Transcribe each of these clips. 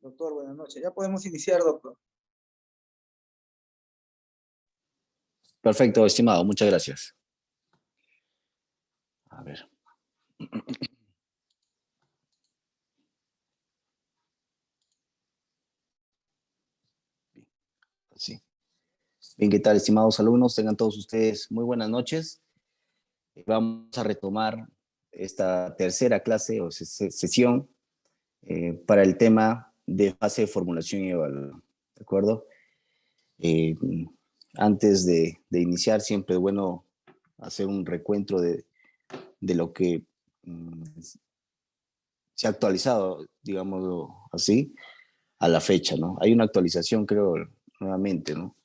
Doctor, buenas noches. Ya podemos iniciar, doctor. Perfecto, estimado. Muchas gracias. A ver. Sí. Bien, ¿qué tal, estimados alumnos? Tengan todos ustedes muy buenas noches. Vamos a retomar esta tercera clase o sesión para el tema de fase de formulación y evaluación. ¿De acuerdo? Eh, Antes de iniciar, siempre es bueno hacer un recuento de lo que se ha actualizado, digámoslo así, a la fecha, ¿no? Hay una actualización, creo, nuevamente, ¿no?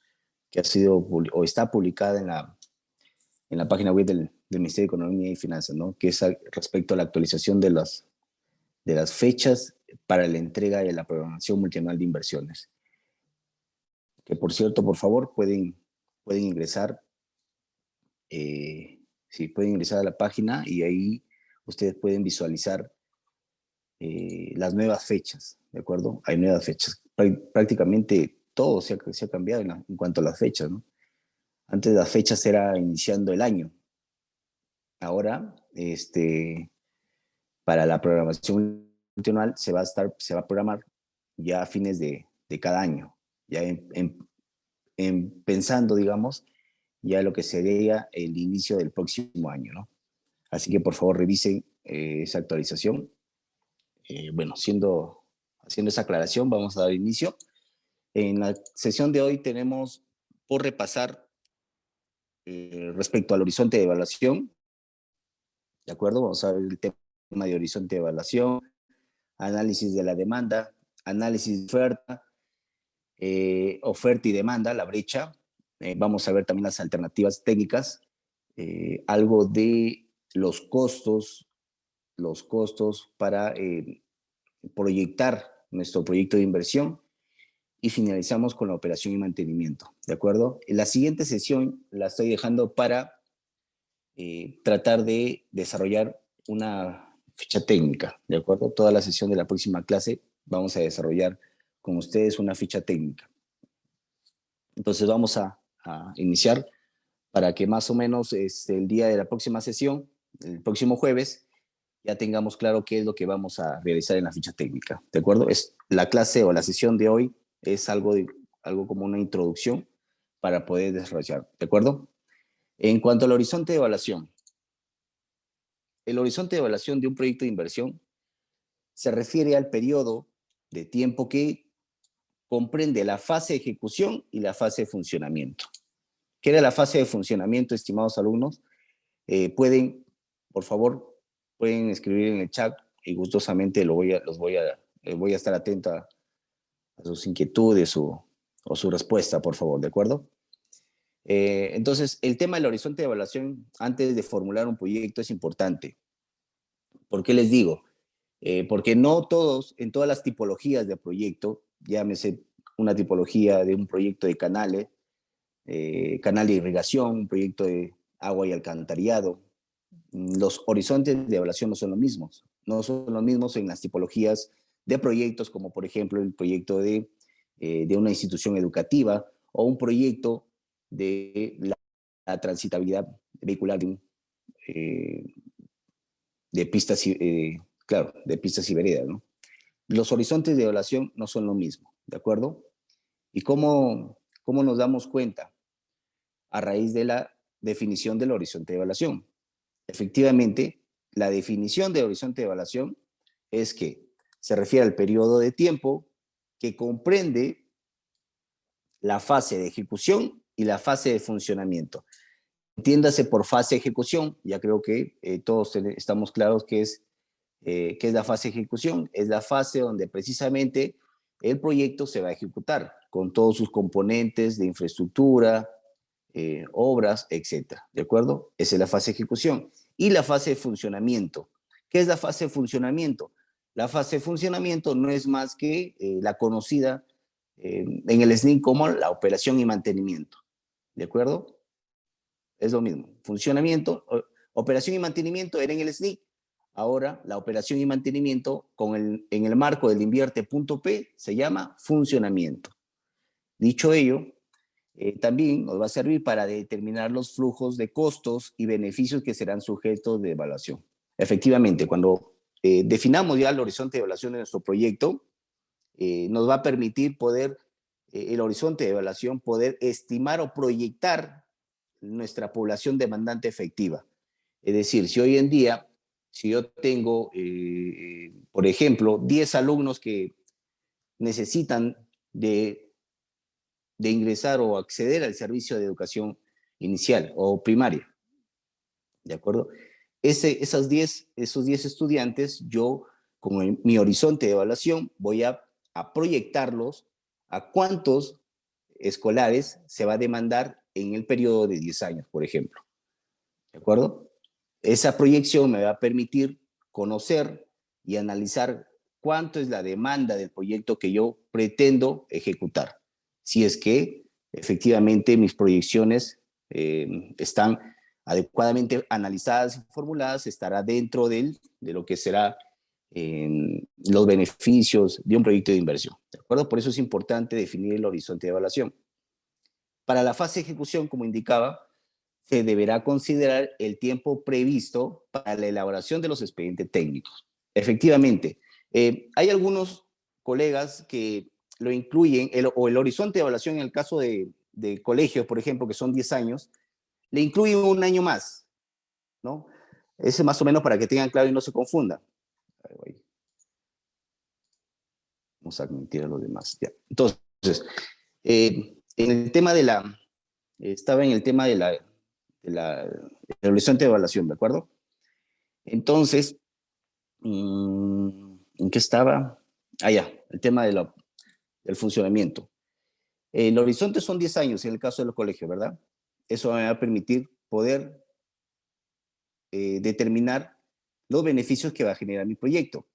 Que ha sido o está publicada en la página web del Ministerio de Economía y Finanzas, ¿no? Que es respecto a la actualización de las fechas para la entrega de la programación multianual de inversiones. Que, por cierto, por favor, pueden ingresar, sí, pueden ingresar a la página y ahí ustedes pueden visualizar las nuevas fechas, ¿de acuerdo? Hay nuevas fechas. Prácticamente todo se ha cambiado en cuanto a las fechas, ¿no? Antes las fechas era iniciando el año. Ahora, para la programación multianual se va a programar ya a fines de cada año, ya pensando, digamos, ya lo que sería el inicio del próximo año, ¿no? Así que por favor revisen esa actualización. Bueno, haciendo esa aclaración, vamos a dar inicio. En la sesión de hoy tenemos por repasar respecto al horizonte de evaluación, ¿de acuerdo? Vamos a ver el tema de horizonte de evaluación, análisis de la demanda, análisis de oferta, oferta y demanda, la brecha. Vamos a ver también las alternativas técnicas, algo de los costos para proyectar nuestro proyecto de inversión y finalizamos con la operación y mantenimiento, ¿de acuerdo? En la siguiente sesión la estoy dejando para tratar de desarrollar una ficha técnica, ¿de acuerdo? Toda la sesión de la próxima clase vamos a desarrollar con ustedes una ficha técnica. Entonces vamos a iniciar para que más o menos el día de la próxima sesión, el próximo jueves, ya tengamos claro qué es lo que vamos a realizar en la ficha técnica, ¿de acuerdo? Es la clase o la sesión de hoy es algo como una introducción para poder desarrollar, ¿de acuerdo? En cuanto al horizonte de evaluación, el horizonte de evaluación de un proyecto de inversión se refiere al periodo de tiempo que comprende la fase de ejecución y la fase de funcionamiento. ¿Qué era la fase de funcionamiento, estimados alumnos? Por favor, pueden escribir en el chat y gustosamente voy a estar atento a sus inquietudes o su respuesta, por favor, ¿de acuerdo? Entonces, el tema del horizonte de evaluación antes de formular un proyecto es importante. ¿Por qué les digo? Porque no todos, en todas las tipologías de proyecto, llámese una tipología de un proyecto de canales, canal de irrigación, un proyecto de agua y alcantarillado, los horizontes de evaluación no son los mismos. No son los mismos en las tipologías de proyectos, como por ejemplo el proyecto de una institución educativa o un proyecto de la transitabilidad vehicular de pistas, claro, de pistas y veredas, ¿no? Los horizontes de evaluación no son lo mismo, ¿de acuerdo? ¿Y cómo nos damos cuenta? A raíz de la definición del horizonte de evaluación. Efectivamente, la definición de horizonte de evaluación es que se refiere al periodo de tiempo que comprende la fase de ejecución y la fase de funcionamiento. Entiéndase por fase de ejecución, ya creo que todos estamos claros que es la fase de ejecución. Es la fase donde precisamente el proyecto se va a ejecutar con todos sus componentes de infraestructura, obras, etcétera, ¿de acuerdo? Esa es la fase de ejecución. Y la fase de funcionamiento. ¿Qué es la fase de funcionamiento? La fase de funcionamiento no es más que la conocida en el SNI como la operación y mantenimiento, ¿de acuerdo? Es lo mismo. Funcionamiento, operación y mantenimiento era en el SNI. Ahora, la operación y mantenimiento en el marco del invierte punto P se llama funcionamiento. Dicho ello, también nos va a servir para determinar los flujos de costos y beneficios que serán sujetos de evaluación. Efectivamente, cuando definamos ya el horizonte de evaluación de nuestro proyecto, nos va a permitir poder, el horizonte de evaluación, poder estimar o proyectar nuestra población demandante efectiva. Es decir, si hoy en día, si yo tengo, por ejemplo, 10 alumnos que necesitan de ingresar o acceder al servicio de educación inicial o primaria, ¿de acuerdo? Esos 10 estudiantes, yo, con mi horizonte de evaluación, voy a proyectarlos a cuántos escolares se va a demandar en el periodo de 10 años, por ejemplo. ¿De acuerdo? Esa proyección me va a permitir conocer y analizar cuánto es la demanda del proyecto que yo pretendo ejecutar. Si es que efectivamente mis proyecciones están adecuadamente analizadas y formuladas, estará dentro de lo que será los beneficios de un proyecto de inversión. ¿De acuerdo? Por eso es importante definir el horizonte de evaluación. Para la fase de ejecución, como indicaba, se deberá considerar el tiempo previsto para la elaboración de los expedientes técnicos. Efectivamente, hay algunos colegas que lo incluyen, o el horizonte de evaluación en el caso de colegios, por ejemplo, que son 10 años, le incluyen un año más, ¿no? Ese más o menos para que tengan claro y no se confundan. Vamos a admitir a los demás. Ya. Entonces, en el tema de la, estaba en el tema de del horizonte de evaluación, ¿de acuerdo? Entonces, ¿en qué estaba? Ah, ya, el tema del funcionamiento. El horizonte son 10 años en el caso de los colegios, ¿verdad? Eso me va a permitir poder determinar los beneficios que va a generar mi proyecto.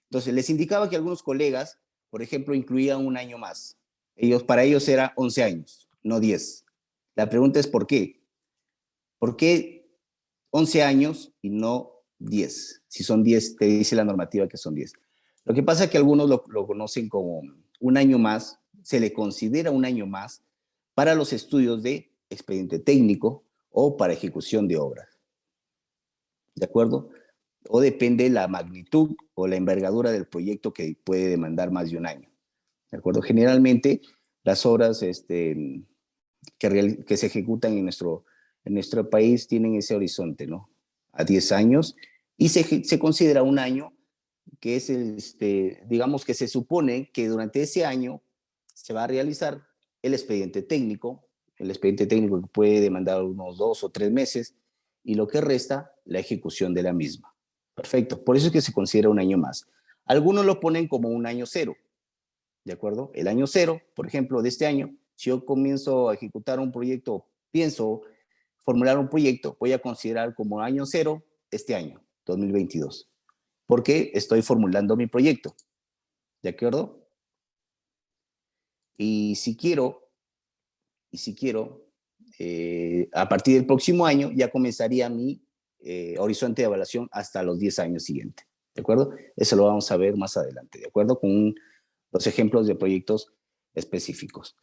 Entonces, les indicaba que algunos colegas, por ejemplo, incluían un año más. Para ellos era 11 años, no 10. La pregunta es ¿por qué? ¿Por qué 11 años y no 10? Si son 10, te dice la normativa que son 10. Lo que pasa es que algunos lo conocen como un año más, se le considera un año más para los estudios de expediente técnico o para ejecución de obras. ¿De acuerdo? O depende la magnitud o la envergadura del proyecto que puede demandar más de un año. ¿De acuerdo? Generalmente las obras que se ejecutan en nuestro país tienen ese horizonte, ¿no? A 10 años y se considera un año que es, digamos que se supone que durante ese año se va a realizar el expediente técnico que puede demandar unos 2 o 3 meses y lo que resta, la ejecución de la misma. Perfecto, por eso es que se considera un año más. Algunos lo ponen como un año cero, ¿de acuerdo? El año cero, por ejemplo, de este año, si yo comienzo a ejecutar un proyecto, pienso formular un proyecto, voy a considerar como año cero este año, 2022, porque estoy formulando mi proyecto, ¿de acuerdo? Y si quiero, a partir del próximo año ya comenzaría mi horizonte de evaluación hasta los 10 años siguientes, ¿de acuerdo? Eso lo vamos a ver más adelante, ¿de acuerdo? Con los ejemplos de proyectos específicos.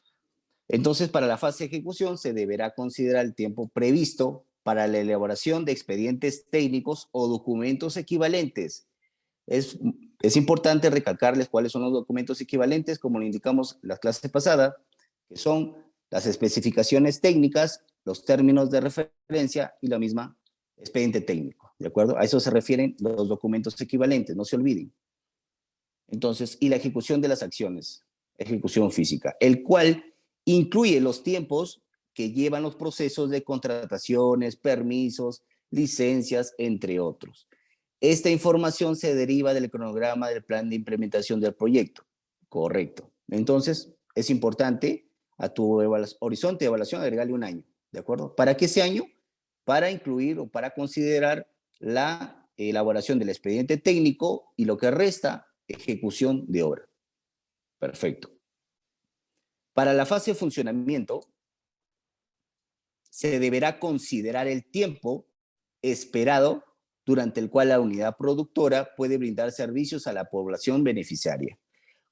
Entonces, para la fase de ejecución se deberá considerar el tiempo previsto para la elaboración de expedientes técnicos o documentos equivalentes. Es importante recalcarles cuáles son los documentos equivalentes, como lo indicamos en la clase pasada, que son las especificaciones técnicas, los términos de referencia y la misma expediente técnico, ¿de acuerdo? A eso se refieren los documentos equivalentes, no se olviden. Entonces, y la ejecución de las acciones, ejecución física, el cual incluye los tiempos que llevan los procesos de contrataciones, permisos, licencias, entre otros. Esta información se deriva del cronograma del plan de implementación del proyecto. Correcto. Entonces, es importante a tu horizonte de evaluación agregarle un año, ¿de acuerdo? ¿Para qué ese año? Para incluir o para considerar la elaboración del expediente técnico y lo que resta, ejecución de obra. Perfecto. Para la fase de funcionamiento, se deberá considerar el tiempo esperado durante el cual la unidad productora puede brindar servicios a la población beneficiaria,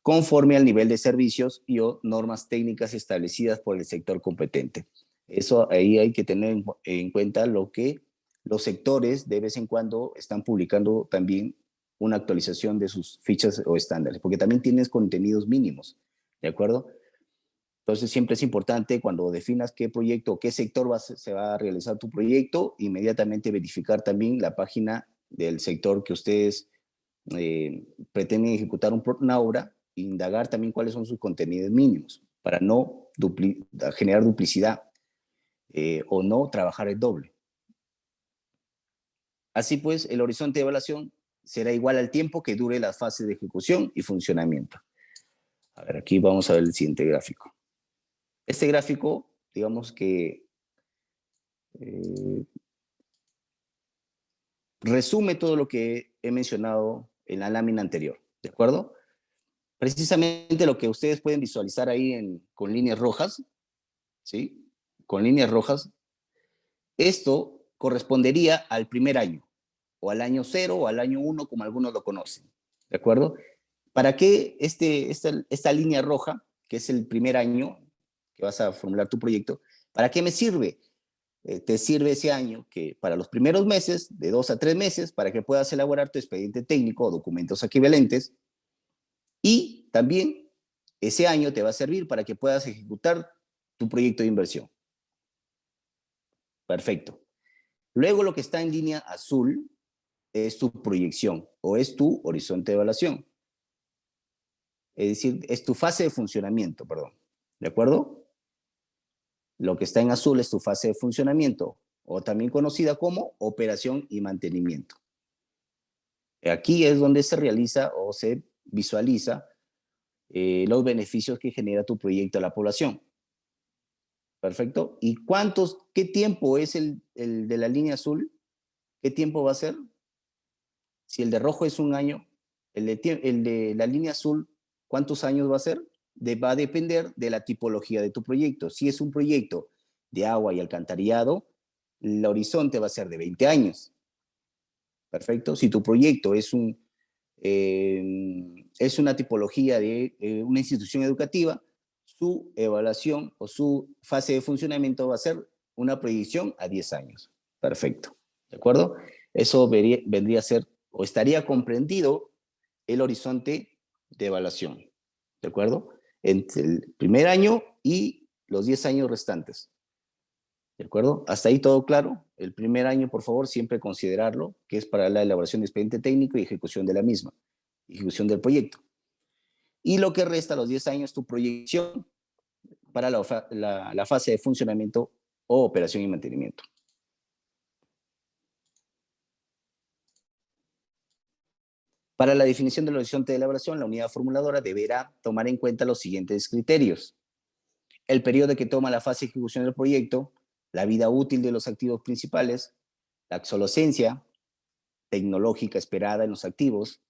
conforme al nivel de servicios y o normas técnicas establecidas por el sector competente. Eso ahí hay que tener en cuenta lo que los sectores de vez en cuando están publicando también una actualización de sus fichas o estándares, porque también tienes contenidos mínimos, ¿de acuerdo? Entonces siempre es importante cuando definas qué proyecto o qué sector se va a realizar tu proyecto, inmediatamente verificar también la página del sector que ustedes pretenden ejecutar una obra, indagar también cuáles son sus contenidos mínimos para no generar duplicidad o no trabajar el doble. Así pues, el horizonte de evaluación será igual al tiempo que dure la fase de ejecución y funcionamiento. A ver, aquí vamos a ver el siguiente gráfico. Este gráfico, digamos que resume todo lo que he mencionado en la lámina anterior, ¿de acuerdo? Precisamente lo que ustedes pueden visualizar ahí con líneas rojas, ¿sí? Con líneas rojas, esto correspondería al primer año, o al año 0, o al año 1, como algunos lo conocen, ¿de acuerdo? ¿Para qué esta línea roja, que es el primer año que vas a formular tu proyecto, para qué me sirve? Te sirve ese año que para los primeros meses, de 2 a 3 meses, para que puedas elaborar tu expediente técnico o documentos equivalentes, y también ese año te va a servir para que puedas ejecutar tu proyecto de inversión. Perfecto. Luego lo que está en línea azul es tu proyección o es tu horizonte de evaluación. Es decir, es tu fase de funcionamiento, perdón. ¿De acuerdo? Lo que está en azul es tu fase de funcionamiento, o también conocida como operación y mantenimiento. Aquí es donde se realiza o se visualiza los beneficios que genera tu proyecto a la población. Perfecto. ¿Y qué tiempo es el de la línea azul? ¿Qué tiempo va a ser? Si el de rojo es un año, el de la línea azul, ¿cuántos años va a ser? Va a depender de la tipología de tu proyecto. Si es un proyecto de agua y alcantarillado, el horizonte va a ser de 20 años. Perfecto. Si tu proyecto es una tipología de una institución educativa, su evaluación o su fase de funcionamiento va a ser una proyección a 10 años. Perfecto. ¿De acuerdo? Eso vendría a ser o estaría comprendido el horizonte de evaluación. ¿De acuerdo? Entre el primer año y los 10 años restantes. ¿De acuerdo? Hasta ahí todo claro. El primer año, por favor, siempre considerarlo, que es para la elaboración de expediente técnico y ejecución de la misma, ejecución del proyecto. Y lo que resta, los 10 años, tu proyección para la fase de funcionamiento o operación y mantenimiento. Para la definición del horizonte de elaboración, la unidad formuladora deberá tomar en cuenta los siguientes criterios: el periodo que toma la fase de ejecución del proyecto, la vida útil de los activos principales, la obsolescencia tecnológica esperada en los activos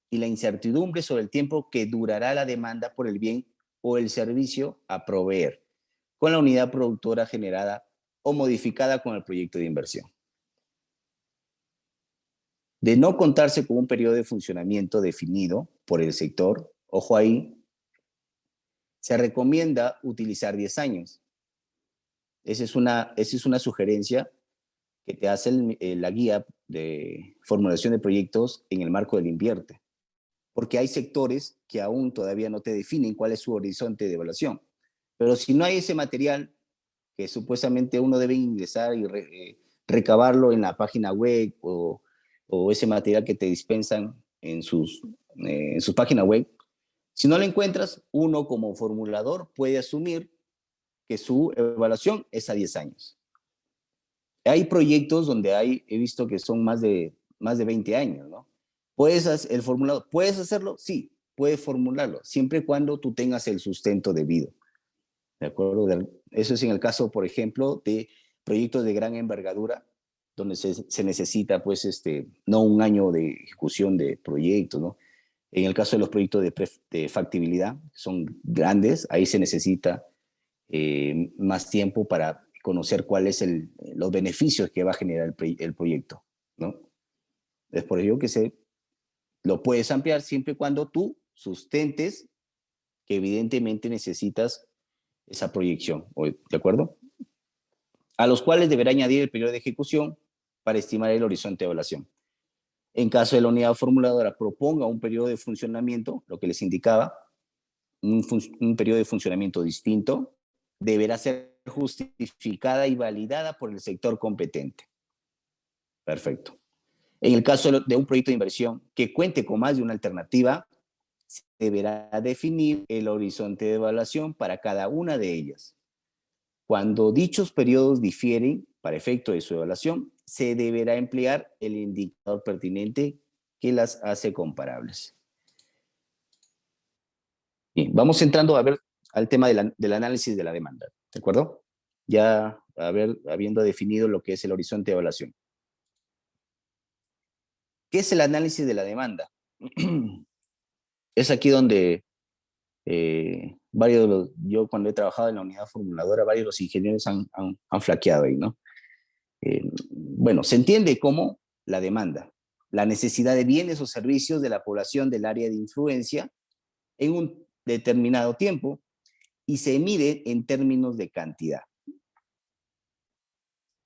y la incertidumbre sobre el tiempo que durará la demanda por el bien o el servicio a proveer con la unidad productora generada o modificada con el proyecto de inversión. De no contarse con un periodo de funcionamiento definido por el sector, ojo ahí, se recomienda utilizar 10 años. Esa es una sugerencia que te hace la guía de formulación de proyectos en el marco del Invierte, porque hay sectores que aún todavía no te definen cuál es su horizonte de evaluación. Pero si no hay ese material que supuestamente uno debe ingresar y recabarlo en la página web o ese material que te dispensan en sus páginas web, si no lo encuentras, uno como formulador puede asumir que su evaluación es a 10 años. Hay proyectos donde he visto que son más de 20 años, ¿no? El formulador, ¿puedes hacerlo? Sí, puedes formularlo, siempre y cuando tú tengas el sustento debido. ¿De acuerdo? Eso es en el caso, por ejemplo, de proyectos de gran envergadura, donde se necesita, pues, no un año de ejecución de proyectos, ¿no? En el caso de los proyectos de factibilidad, son grandes, ahí se necesita más tiempo para conocer cuáles son los beneficios que va a generar el proyecto. ¿no? Es por ello que lo puedes ampliar siempre y cuando tú sustentes que evidentemente necesitas esa proyección, ¿de acuerdo? A los cuales deberá añadir el periodo de ejecución para estimar el horizonte de evaluación. En caso de la unidad formuladora proponga un periodo de funcionamiento, lo que les indicaba, un periodo de funcionamiento distinto, deberá ser justificada y validada por el sector competente. Perfecto. En el caso de un proyecto de inversión que cuente con más de una alternativa, se deberá definir el horizonte de evaluación para cada una de ellas. Cuando dichos periodos difieren para efecto de su evaluación, se deberá emplear el indicador pertinente que las hace comparables. Bien, vamos entrando a ver al tema del análisis de la demanda, ¿de acuerdo? Ya habiendo definido lo que es el horizonte de evaluación. ¿Qué es el análisis de la demanda? Es aquí donde yo cuando he trabajado en la unidad formuladora, varios de los ingenieros han flaqueado ahí, ¿no? Bueno, se entiende como la demanda, la necesidad de bienes o servicios de la población del área de influencia en un determinado tiempo y se mide en términos de cantidad.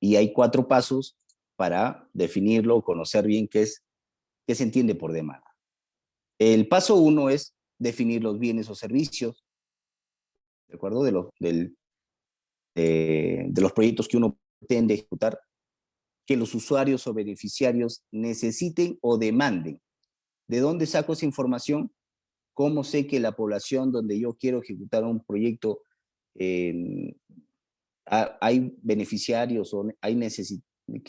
Y hay 4 pasos para definirlo o conocer bien qué se entiende por demanda. El paso 1 es definir los bienes o servicios, ¿de acuerdo? De los proyectos que uno pretende ejecutar, que los usuarios o beneficiarios necesiten o demanden. ¿De dónde saco esa información? ¿Cómo sé que la población donde yo quiero ejecutar un proyecto hay beneficiarios o hay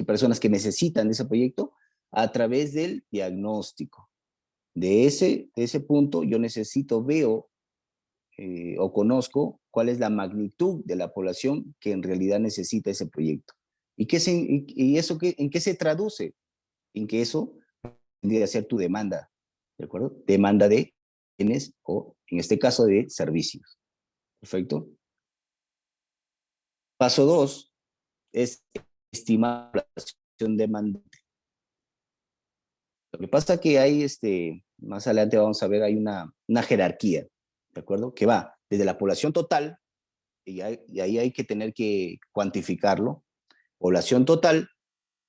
personas que necesitan de ese proyecto? A través del diagnóstico. De ese punto yo veo o conozco cuál es la magnitud de la población que en realidad necesita ese proyecto. ¿Y eso en qué se traduce? En que eso tendría que ser tu demanda, ¿de acuerdo? Demanda de bienes o, en este caso, de servicios. ¿Perfecto? Paso 2 es estimar la población demandante. Lo que pasa es que hay, más adelante vamos a ver, hay una jerarquía, ¿de acuerdo? Que va desde la población total, y ahí hay que tener que cuantificarlo, población total,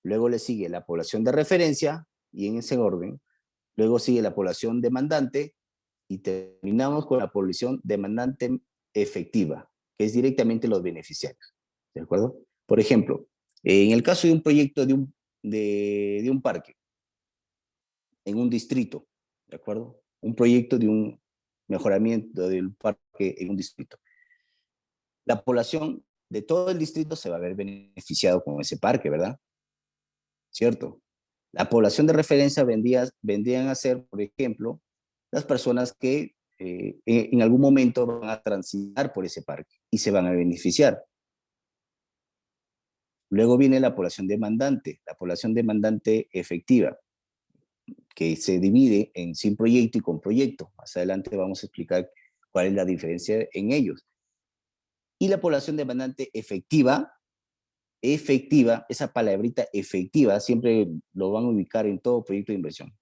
luego le sigue la población de referencia, y en ese orden, luego sigue la población demandante, y terminamos con la población demandante efectiva, que es directamente los beneficiarios, ¿de acuerdo? Por ejemplo, en el caso de un proyecto de un parque, en un distrito, ¿de acuerdo? Un proyecto de un mejoramiento del parque en un distrito. La población de todo el distrito se va a ver beneficiado con ese parque, ¿verdad? ¿Cierto? La población de referencia vendrían a ser, por ejemplo, las personas que en algún momento van a transitar por ese parque y se van a beneficiar. Luego viene la población demandante efectiva, que se divide en sin proyecto y con proyecto. Más adelante vamos a explicar cuál es la diferencia en ellos. Y la población demandante efectiva, esa palabrita efectiva, siempre lo van a ubicar en todo proyecto de inversión.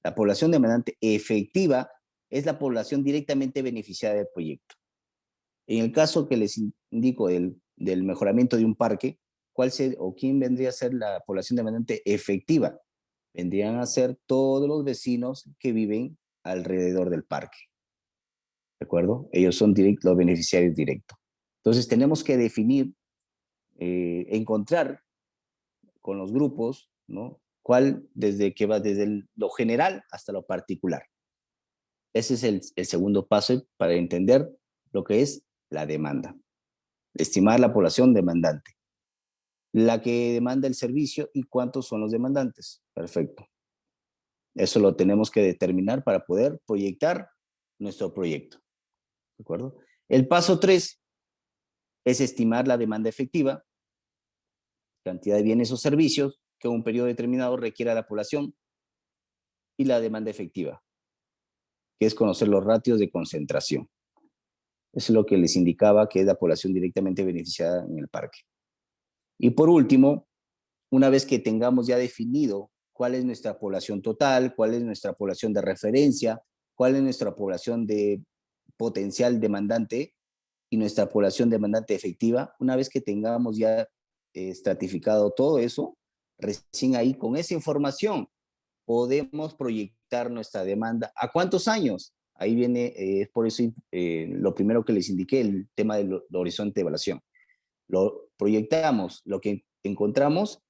La población demandante efectiva es la población directamente beneficiada del proyecto. En el caso que les indico del mejoramiento de un parque, ¿quién vendría a ser la población demandante efectiva? Vendrían a ser todos los vecinos que viven alrededor del parque. ¿De acuerdo? Ellos son los beneficiarios directos. Entonces tenemos que definir, encontrar con los grupos, ¿no? Desde lo general hasta lo particular. Ese es el segundo paso para entender lo que es la demanda. Estimar la población demandante. La que demanda el servicio y cuántos son los demandantes. Perfecto. Eso lo tenemos que determinar para poder proyectar nuestro proyecto. ¿De acuerdo? El paso 3 es estimar la demanda efectiva, cantidad de bienes o servicios que en un periodo determinado requiera la población, y la demanda efectiva, que es conocer los ratios de concentración. Eso es lo que les indicaba, que es la población directamente beneficiada en el parque. Y por último, una vez que tengamos ya definido cuál es nuestra población total, cuál es nuestra población de referencia, cuál es nuestra población de potencial demandante y nuestra población demandante efectiva. Una vez que tengamos ya estratificado todo eso, recién ahí con esa información podemos proyectar nuestra demanda. ¿A cuántos años? Ahí viene, es por eso lo primero que les indiqué, el tema del horizonte de evaluación. Lo proyectamos, lo que encontramos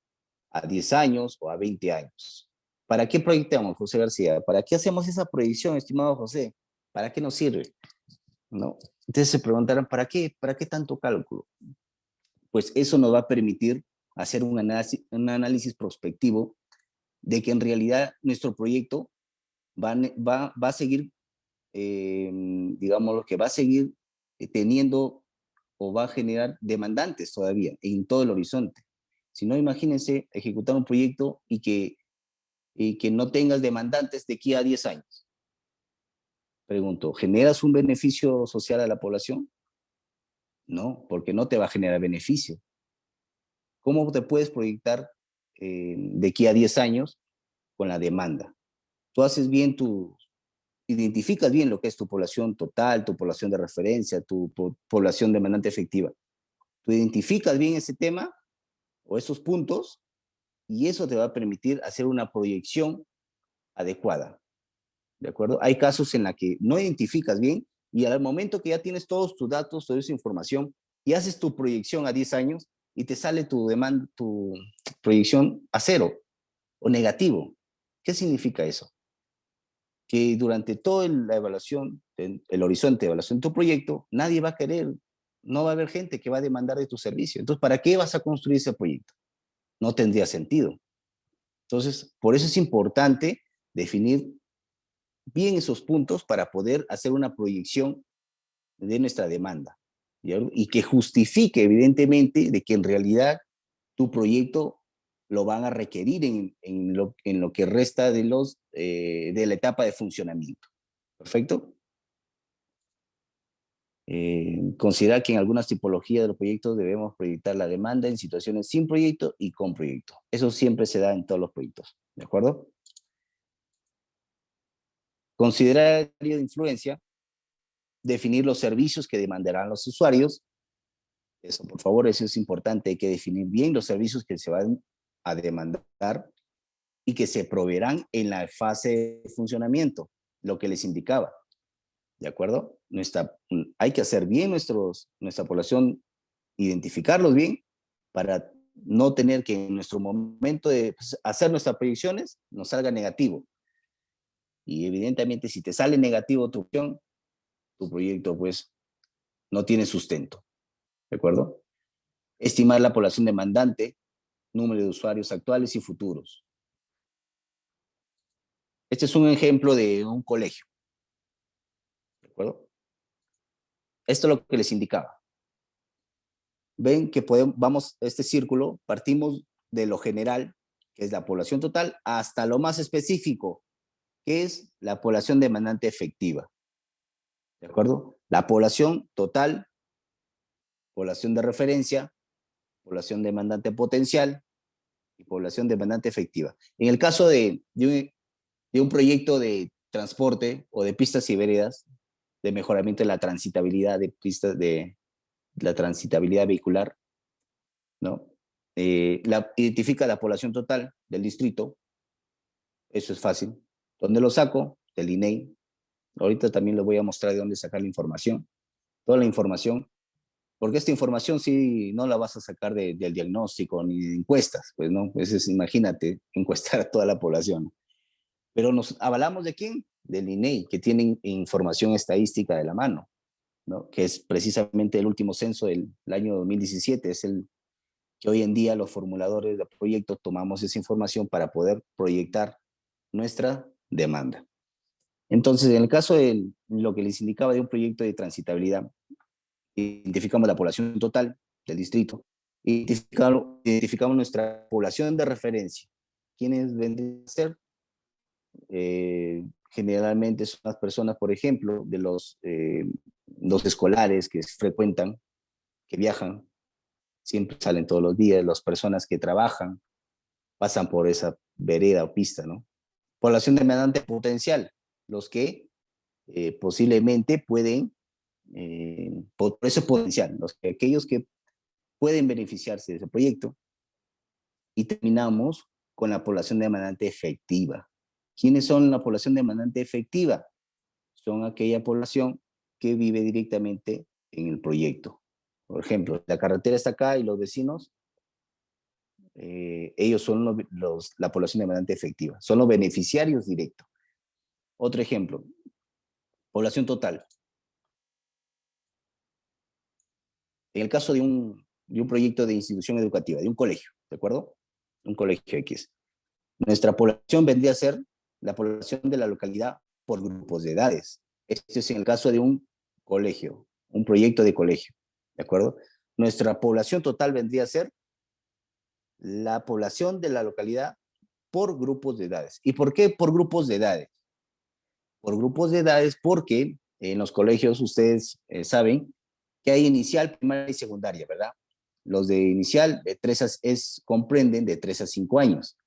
a 10 años o a 20 años. ¿Para qué proyectamos, José García? ¿Para qué hacemos esa proyección, estimado José? ¿Para qué nos sirve? ¿No? Entonces se preguntarán, ¿para qué tanto cálculo? Pues eso nos va a permitir hacer un análisis prospectivo de que en realidad nuestro proyecto va a seguir, digamos, lo que va a seguir teniendo o va a generar demandantes todavía en todo el horizonte. Si no, imagínense ejecutar un proyecto y que no tengas demandantes de aquí a 10 años. Pregunto, ¿generas un beneficio social a la población? No, porque no te va a generar beneficio. ¿Cómo te puedes proyectar de aquí a 10 años con la demanda? Tú haces bien identificas bien lo que es tu población total, tu población de referencia, tu población demandante efectiva. Tú identificas bien ese tema o esos puntos y eso te va a permitir hacer una proyección adecuada. ¿De acuerdo? Hay casos en la que no identificas bien y al momento que ya tienes todos tus datos, toda esa información y haces tu proyección a 10 años y te sale tu demanda, tu proyección a cero o negativo. ¿Qué significa eso? Que durante toda la evaluación, el horizonte de evaluación de tu proyecto, nadie va a querer, no va a haber gente que va a demandar de tu servicio. Entonces, ¿para qué vas a construir ese proyecto? No tendría sentido. Entonces, por eso es importante definir bien esos puntos para poder hacer una proyección de nuestra demanda, ¿ya? Y que justifique evidentemente de que en realidad tu proyecto lo van a requerir en lo que resta de la etapa de funcionamiento. ¿Perfecto? Considerar que en algunas tipologías de los proyectos debemos proyectar la demanda en situaciones sin proyecto y con proyecto. Eso siempre se da en todos los proyectos, ¿de acuerdo? Considerar el área de influencia, definir los servicios que demandarán los usuarios. Eso, por favor, eso es importante. Hay que definir bien los servicios que se van a demandar y que se proveerán en la fase de funcionamiento, lo que les indicaba. ¿De acuerdo? Hay que hacer bien nuestra población, identificarlos bien para no tener que en nuestro momento de hacer nuestras proyecciones nos salga negativo. Y evidentemente si te sale negativo tu opción, tu proyecto pues no tiene sustento. ¿De acuerdo? Estimar la población demandante, número de usuarios actuales y futuros. Este es un ejemplo de un colegio. ¿De acuerdo? Esto es lo que les indicaba. Ven que vamos, este círculo, partimos de lo general, que es la población total, hasta lo más específico, que es la población demandante efectiva. ¿De acuerdo? La población total, población de referencia, población demandante potencial y población demandante efectiva. En el caso de un proyecto de transporte o de pistas y veredas, de mejoramiento de la transitabilidad de pistas, de la transitabilidad vehicular, ¿no? Identifica la población total del distrito, eso es fácil. ¿Dónde lo saco? Del INEI. Ahorita también les voy a mostrar de dónde sacar la información, toda la información, porque esta información sí no la vas a sacar del diagnóstico ni de encuestas, pues no, pues imagínate, encuestar a toda la población. Pero nos avalamos ¿de quién? Del INEI, que tienen información estadística de la mano, ¿no? Que es precisamente el último censo del año 2017, es el que hoy en día los formuladores de proyectos tomamos esa información para poder proyectar nuestra demanda. Entonces, en el caso de lo que les indicaba de un proyecto de transitabilidad, identificamos la población total del distrito, identificamos nuestra población de referencia. ¿Quiénes vendrían a ser? Generalmente son las personas, por ejemplo, de los escolares que frecuentan, que viajan, siempre salen todos los días, las personas que trabajan, pasan por esa vereda o pista, ¿no? Población demandante potencial, los que posiblemente pueden, por eso es potencial, aquellos que pueden beneficiarse de ese proyecto. Y terminamos con la población demandante efectiva. ¿Quiénes son la población demandante efectiva? Son aquella población que vive directamente en el proyecto. Por ejemplo, la carretera está acá y los vecinos, ellos son la población demandante efectiva, son los beneficiarios directos. Otro ejemplo, población total. En el caso de un proyecto de institución educativa, de un colegio, ¿de acuerdo? Un colegio X. Nuestra población vendría a ser la población de la localidad por grupos de edades. Este es en el caso de un colegio, un proyecto de colegio, ¿de acuerdo? Nuestra población total vendría a ser la población de la localidad por grupos de edades. ¿Y por qué por grupos de edades? Por grupos de edades porque en los colegios ustedes saben que hay inicial, primaria y secundaria, ¿verdad? Los de inicial comprenden de 3 a 5 años.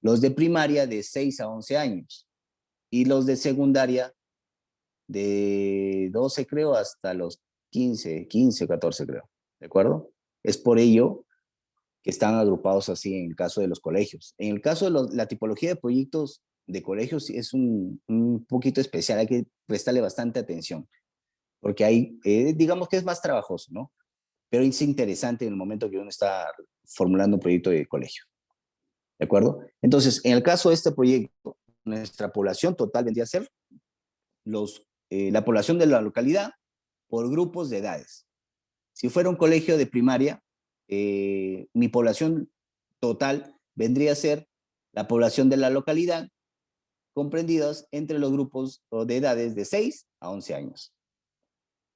Los de primaria de 6 a 11 años y los de secundaria de 12 creo hasta los 15, 14 creo, ¿de acuerdo? Es por ello que están agrupados así en el caso de los colegios. En el caso de la tipología de proyectos de colegios es un poquito especial, hay que prestarle bastante atención, porque hay, digamos que es más trabajoso, ¿no? Pero es interesante en el momento que uno está formulando un proyecto de colegio. ¿De acuerdo? Entonces, en el caso de este proyecto, nuestra población total vendría a ser la población de la localidad por grupos de edades. Si fuera un colegio de primaria, mi población total vendría a ser la población de la localidad comprendidas entre los grupos de edades de 6 a 11 años.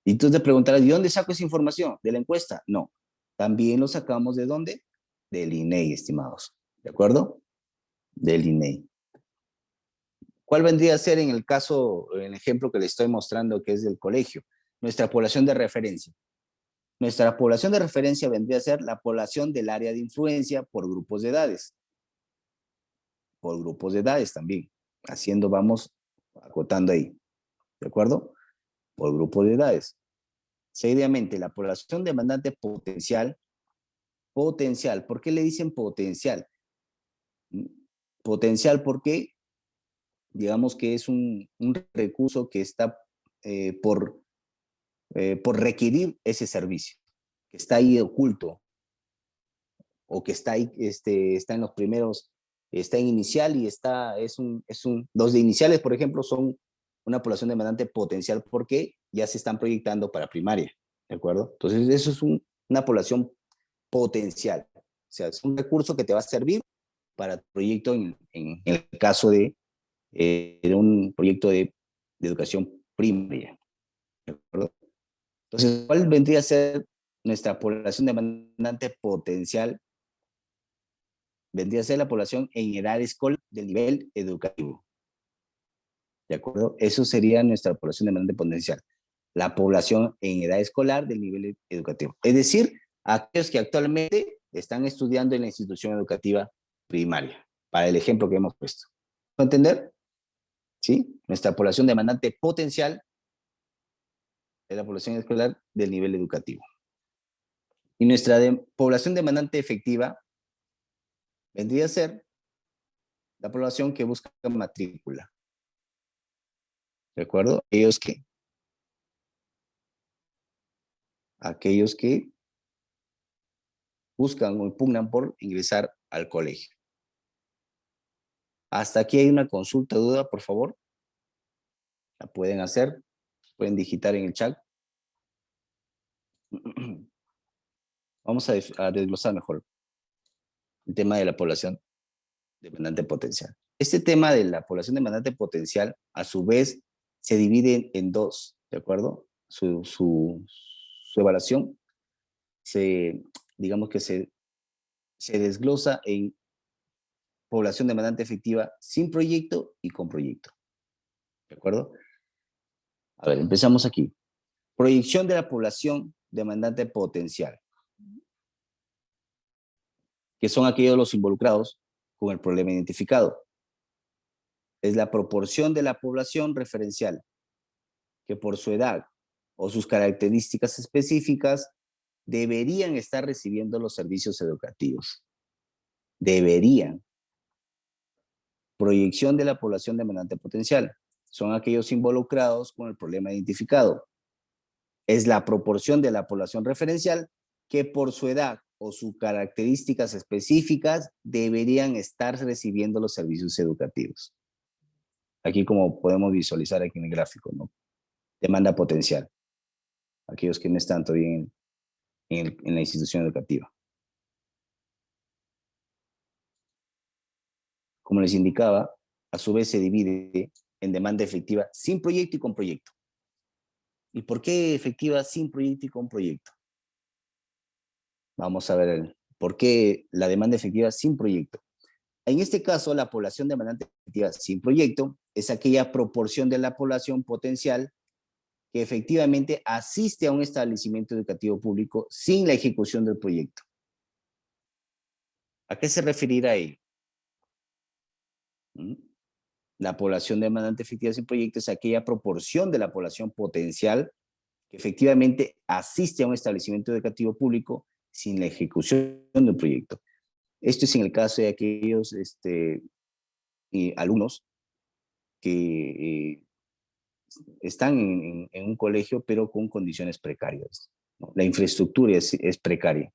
Y tú te preguntarás, ¿de dónde saco esa información? ¿De la encuesta? No. También lo sacamos ¿de dónde? Del INEI, estimados. ¿De acuerdo? Del INEI. ¿Cuál vendría a ser en el caso, en el ejemplo que le estoy mostrando, que es del colegio? Nuestra población de referencia. Nuestra población de referencia vendría a ser la población del área de influencia por grupos de edades. Por grupos de edades también. Haciendo, vamos acotando ahí. ¿De acuerdo? Por grupos de edades. Seguidamente, la población demandante potencial. Potencial. ¿Por qué le dicen potencial? Potencial porque digamos que es un recurso que está por requerir ese servicio, que está ahí oculto, o que está ahí, está en los primeros, está en inicial y los de iniciales, por ejemplo, son una población demandante potencial porque ya se están proyectando para primaria, ¿de acuerdo? Entonces, eso es una población potencial, o sea, es un recurso que te va a servir para tu proyecto en el caso de un proyecto de educación primaria, ¿de acuerdo? Entonces, ¿cuál vendría a ser nuestra población demandante potencial? Vendría a ser la población en edad escolar del nivel educativo. ¿De acuerdo? Eso sería nuestra población demandante potencial. La población en edad escolar del nivel educativo. Es decir, aquellos que actualmente están estudiando en la institución educativa primaria, para el ejemplo que hemos puesto. ¿Puedo entender? ¿Sí? Nuestra población demandante potencial es la población escolar del nivel educativo. Y nuestra población demandante efectiva vendría a ser la población que busca matrícula. ¿De acuerdo? Aquellos que buscan o impugnan por ingresar al colegio. Hasta aquí hay una consulta, duda, por favor. La pueden hacer, pueden digitar en el chat. Vamos a desglosar mejor el tema de la población demandante potencial. Este tema de la población demandante potencial, a su vez, se divide en dos, ¿de acuerdo? Su evaluación digamos que se desglosa en población demandante efectiva sin proyecto y con proyecto. ¿De acuerdo? A ver, empezamos aquí. Proyección de la población demandante potencial, que son aquellos los involucrados con el problema identificado. Es la proporción de la población referencial que por su edad o sus características específicas deberían estar recibiendo los servicios educativos. Deberían. Proyección de la población demandante potencial. Son aquellos involucrados con el problema identificado. Es la proporción de la población referencial que por su edad o sus características específicas deberían estar recibiendo los servicios educativos. Aquí como podemos visualizar aquí en el gráfico, ¿no? Demanda potencial. Aquellos que no están todavía en la institución educativa. Como les indicaba, a su vez se divide en demanda efectiva sin proyecto y con proyecto. ¿Y por qué efectiva sin proyecto y con proyecto? Vamos a ver por qué la demanda efectiva sin proyecto. En este caso, la población demandante efectiva sin proyecto es aquella proporción de la población potencial que efectivamente asiste a un establecimiento educativo público sin la ejecución del proyecto. ¿A qué se referirá ello? La población demandante efectiva sin proyecto es aquella proporción de la población potencial que efectivamente asiste a un establecimiento educativo público sin la ejecución del proyecto. Esto es en el caso de aquellos alumnos que están en un colegio pero con condiciones precarias, ¿no? La infraestructura es precaria,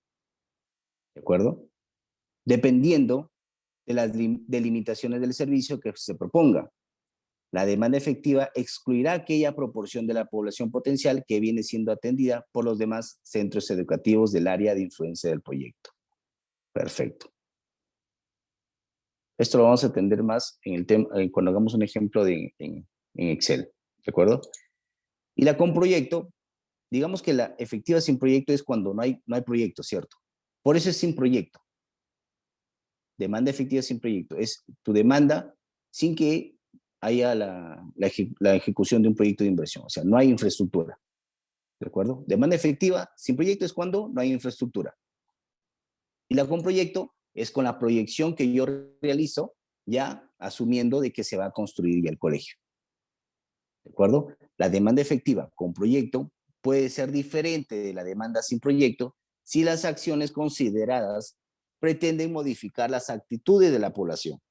¿de acuerdo? Dependiendo de las delimitaciones del servicio que se proponga. La demanda efectiva excluirá aquella proporción de la población potencial que viene siendo atendida por los demás centros educativos del área de influencia del proyecto. Perfecto. Esto lo vamos a atender más en el tema, cuando hagamos un ejemplo en Excel, ¿de acuerdo? Y la con proyecto, digamos que la efectiva sin proyecto es cuando no hay proyecto, ¿cierto? Por eso es sin proyecto. Demanda efectiva sin proyecto. Es tu demanda sin que haya la ejecución de un proyecto de inversión. O sea, no hay infraestructura. ¿De acuerdo? Demanda efectiva sin proyecto es cuando no hay infraestructura. Y la con proyecto es con la proyección que yo realizo ya asumiendo de que se va a construir ya el colegio. ¿De acuerdo? La demanda efectiva con proyecto puede ser diferente de la demanda sin proyecto si las acciones consideradas pretenden modificar las actitudes de la población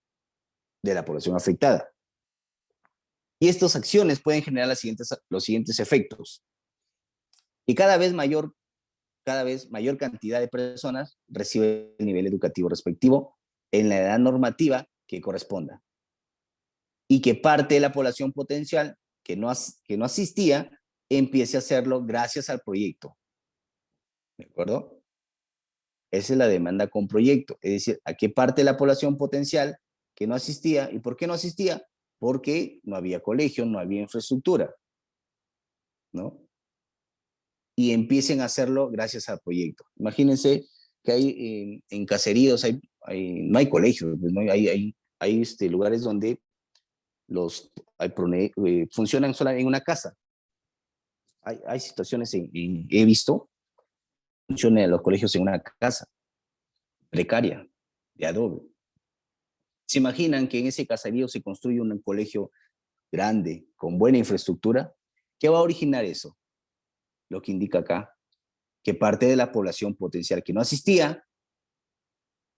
afectada. Y estas acciones pueden generar los siguientes efectos. Y cada vez mayor cantidad de personas recibe el nivel educativo respectivo en la edad normativa que corresponda. Y que parte de la población potencial que no asistía empiece a hacerlo gracias al proyecto. ¿De acuerdo? Esa es la demanda con proyecto. Es decir, ¿a qué parte de la población potencial que no asistía? ¿Y por qué no asistía? Porque no había colegio, no había infraestructura, ¿no? Y empiecen a hacerlo gracias al proyecto. Imagínense que hay en caseríos, no hay colegios, pues, ¿no? Hay lugares donde funcionan solo en una casa. Hay situaciones, he visto, funcionan los colegios en una casa precaria, de adobe. ¿Se imaginan que en ese caserío se construye un colegio grande, con buena infraestructura? ¿Qué va a originar eso? Lo que indica acá, que parte de la población potencial que no asistía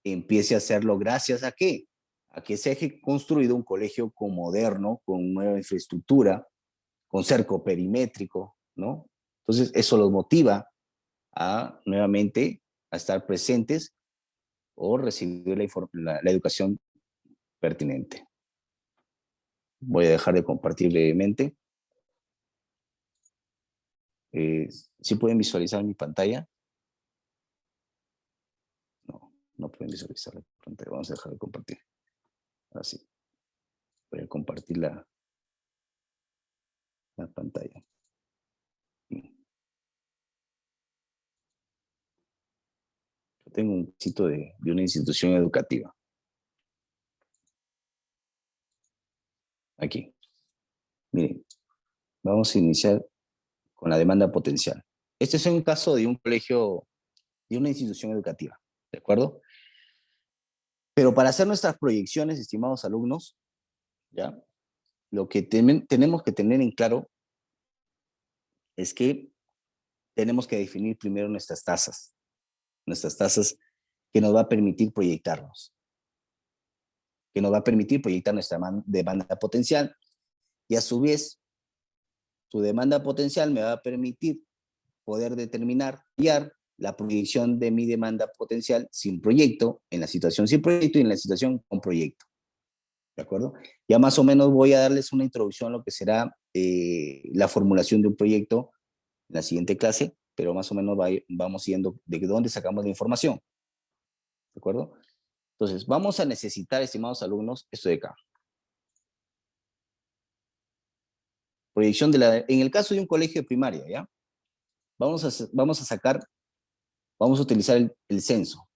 empiece a hacerlo gracias a qué? A que se haya construido un colegio moderno, con nueva infraestructura, con cerco perimétrico, ¿no? Entonces, eso los motiva a nuevamente a estar presentes o recibir la educación pertinente. Voy a dejar de compartir brevemente. ¿Sí pueden visualizar mi pantalla? No pueden visualizar la pantalla. Vamos a dejar de compartir. Así. Voy a compartir la pantalla. Yo tengo un sitio de una institución educativa. Aquí. Miren, vamos a iniciar con la demanda potencial. Este es un caso de un colegio, de una institución educativa, ¿de acuerdo? Pero para hacer nuestras proyecciones, estimados alumnos, ¿ya? Lo que tenemos que tener en claro es que tenemos que definir primero nuestras tasas que nos va a permitir proyectarnos, que nos va a permitir proyectar nuestra demanda potencial, y a su vez, su demanda potencial me va a permitir poder determinar la proyección de mi demanda potencial sin proyecto, en la situación sin proyecto y en la situación con proyecto. ¿De acuerdo? Ya más o menos voy a darles una introducción a lo que será la formulación de un proyecto en la siguiente clase, pero más o menos vamos viendo de dónde sacamos la información. ¿De acuerdo? Entonces, vamos a necesitar, estimados alumnos, esto de acá. Proyección en el caso de un colegio de primaria, ¿ya? Vamos a utilizar el censo,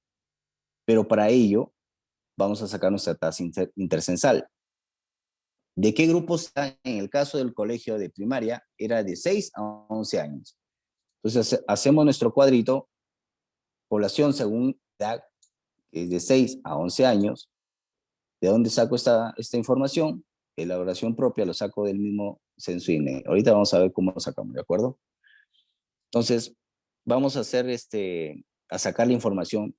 pero para ello vamos a sacar nuestra tasa intercensal. ¿De qué grupos está? En el caso del colegio de primaria, era de 6 a 11 años. Entonces, hacemos nuestro cuadrito, población según edad, que es de 6 a 11 años. ¿De dónde saco esta información? Elaboración propia, lo saco del mismo censo INE. Ahorita vamos a ver cómo lo sacamos, ¿de acuerdo? Entonces, vamos a a sacar la información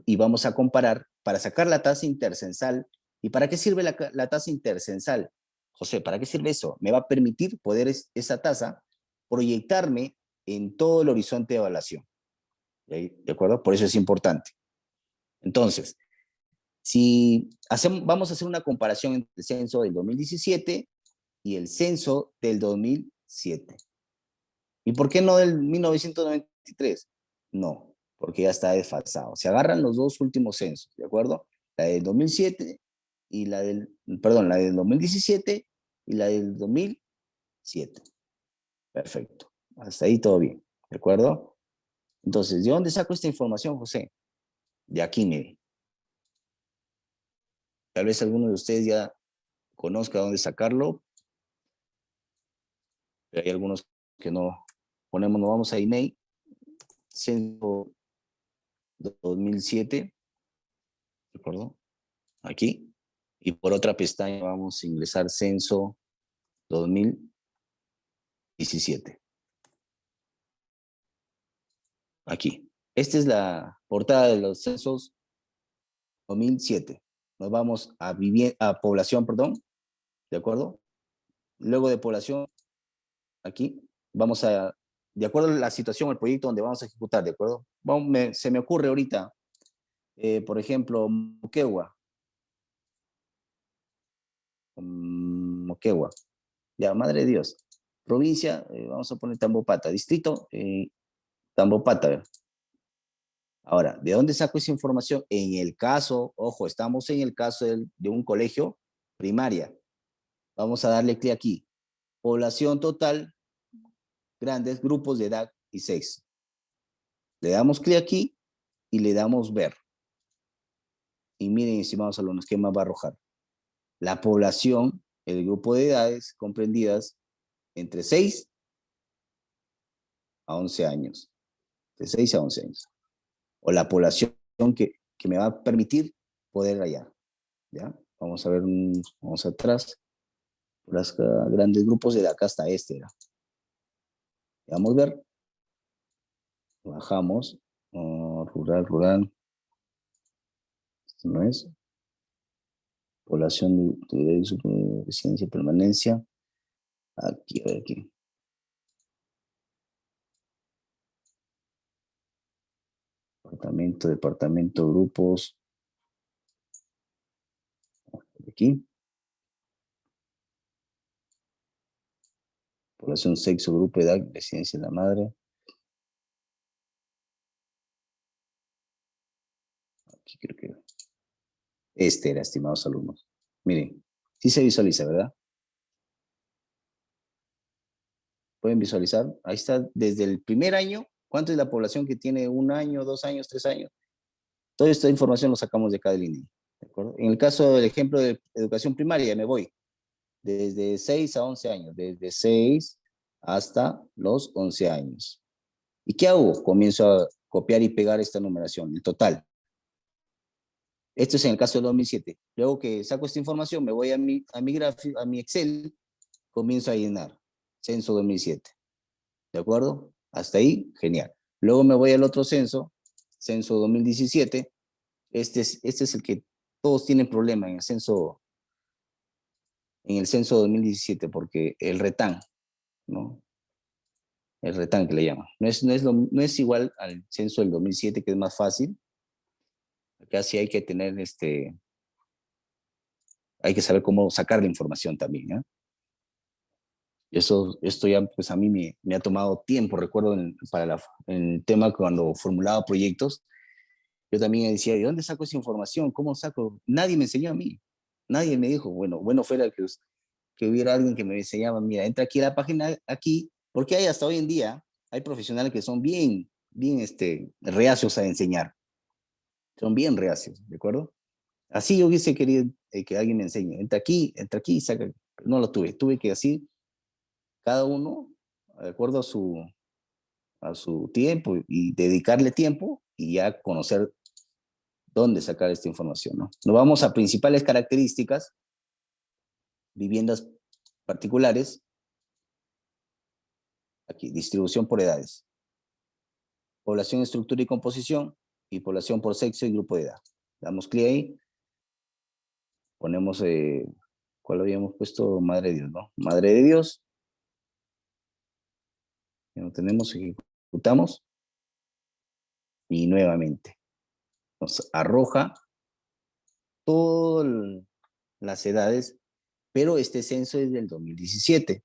y vamos a comparar para sacar la tasa intercensal. ¿Y para qué sirve la tasa intercensal? José, ¿para qué sirve eso? Me va a permitir poder esa tasa proyectarme en todo el horizonte de evaluación. ¿De acuerdo? Por eso es importante. Entonces, si vamos a hacer una comparación entre el censo del 2017 y el censo del 2007. ¿Y por qué no del 1993? No, porque ya está desfasado. Se agarran los dos últimos censos, ¿de acuerdo? La del 2007 y la del 2017 y la del 2007. Perfecto. Hasta ahí todo bien, ¿de acuerdo? Entonces, ¿de dónde saco esta información, José? De aquí, mire. Tal vez alguno de ustedes ya conozca dónde sacarlo, pero hay algunos que no. Nos vamos a email, censo 2007, ¿de acuerdo? Aquí. Y por otra pestaña vamos a ingresar censo 2017. Aquí. Esta es la portada de los censos 2007. Nos vamos a población, perdón, ¿de acuerdo? Luego de población, aquí, vamos de acuerdo a la situación, el proyecto donde vamos a ejecutar, ¿de acuerdo? Se me ocurre ahorita, por ejemplo, Moquegua. Moquegua. Ya, madre de Dios. Provincia, vamos a poner Tambopata. Distrito, Tambopata. Ahora, ¿de dónde saco esa información? En el caso, ojo, estamos en el caso de un colegio primaria. Vamos a darle clic aquí. Población total, grandes grupos de edad y sexo. Le damos clic aquí y le damos ver. Y miren, estimados alumnos, ¿qué más va a arrojar? La población, el grupo de edades comprendidas entre 6 a 11 años. De 6 a 11 años. O la población que me va a permitir poder hallar. ¿Ya? Vamos a ver, vamos atrás. Los grandes grupos de acá hasta este. ¿Ya? Vamos a ver. Bajamos. Rural. Esto no es. Población de residencia y permanencia. Aquí, a ver aquí. Departamento, grupos. Aquí. Población, sexo, grupo, edad, residencia de la madre. Aquí creo que este era, estimados alumnos. Miren, sí se visualiza, ¿verdad? Pueden visualizar. Ahí está, desde el primer año, ¿cuánto es la población que tiene 1 año, 2 años, 3 años? Toda esta información lo sacamos de acá del INEGI. ¿De acuerdo? En el caso del ejemplo de educación primaria, me voy desde 6 a 11 años, desde 6 hasta los 11 años. ¿Y qué hago? Comienzo a copiar y pegar esta numeración, el total. Esto es en el caso del 2007. Luego que saco esta información, me voy a mi gráfico, a mi Excel, comienzo a llenar. Censo 2007. ¿De acuerdo? Hasta ahí, genial. Luego me voy al otro censo, censo 2017. Este es el que todos tienen problema en el censo 2017, porque el RETAN, ¿no? El RETAN que le llaman. No es igual al censo del 2007, que es más fácil. Acá sí hay que tener, hay que saber cómo sacar la información también, ¿eh? Esto ya, pues a mí me ha tomado tiempo. Recuerdo en el tema cuando formulaba proyectos, yo también decía, ¿de dónde saco esa información? ¿Cómo saco? Nadie me enseñó a mí. Nadie me dijo, bueno fuera que hubiera alguien que me enseñaba, mira, entra aquí a la página, aquí, porque hay hasta hoy en día, hay profesionales que son bien, reacios a enseñar. Son bien reacios, ¿de acuerdo? Así yo hubiese querido que alguien me enseñe. Entra aquí, saca. No lo tuve. Tuve que así, cada uno, de acuerdo a su tiempo y dedicarle tiempo y ya conocer dónde sacar esta información, ¿no? Nos vamos a principales características, viviendas particulares, aquí, distribución por edades, población, estructura y composición, y población por sexo y grupo de edad. Damos clic ahí, ponemos, ¿cuál habíamos puesto? Madre de Dios, ¿no? Madre de Dios, ya lo tenemos, ejecutamos, y nuevamente nos arroja todas las edades, pero este censo es del 2017,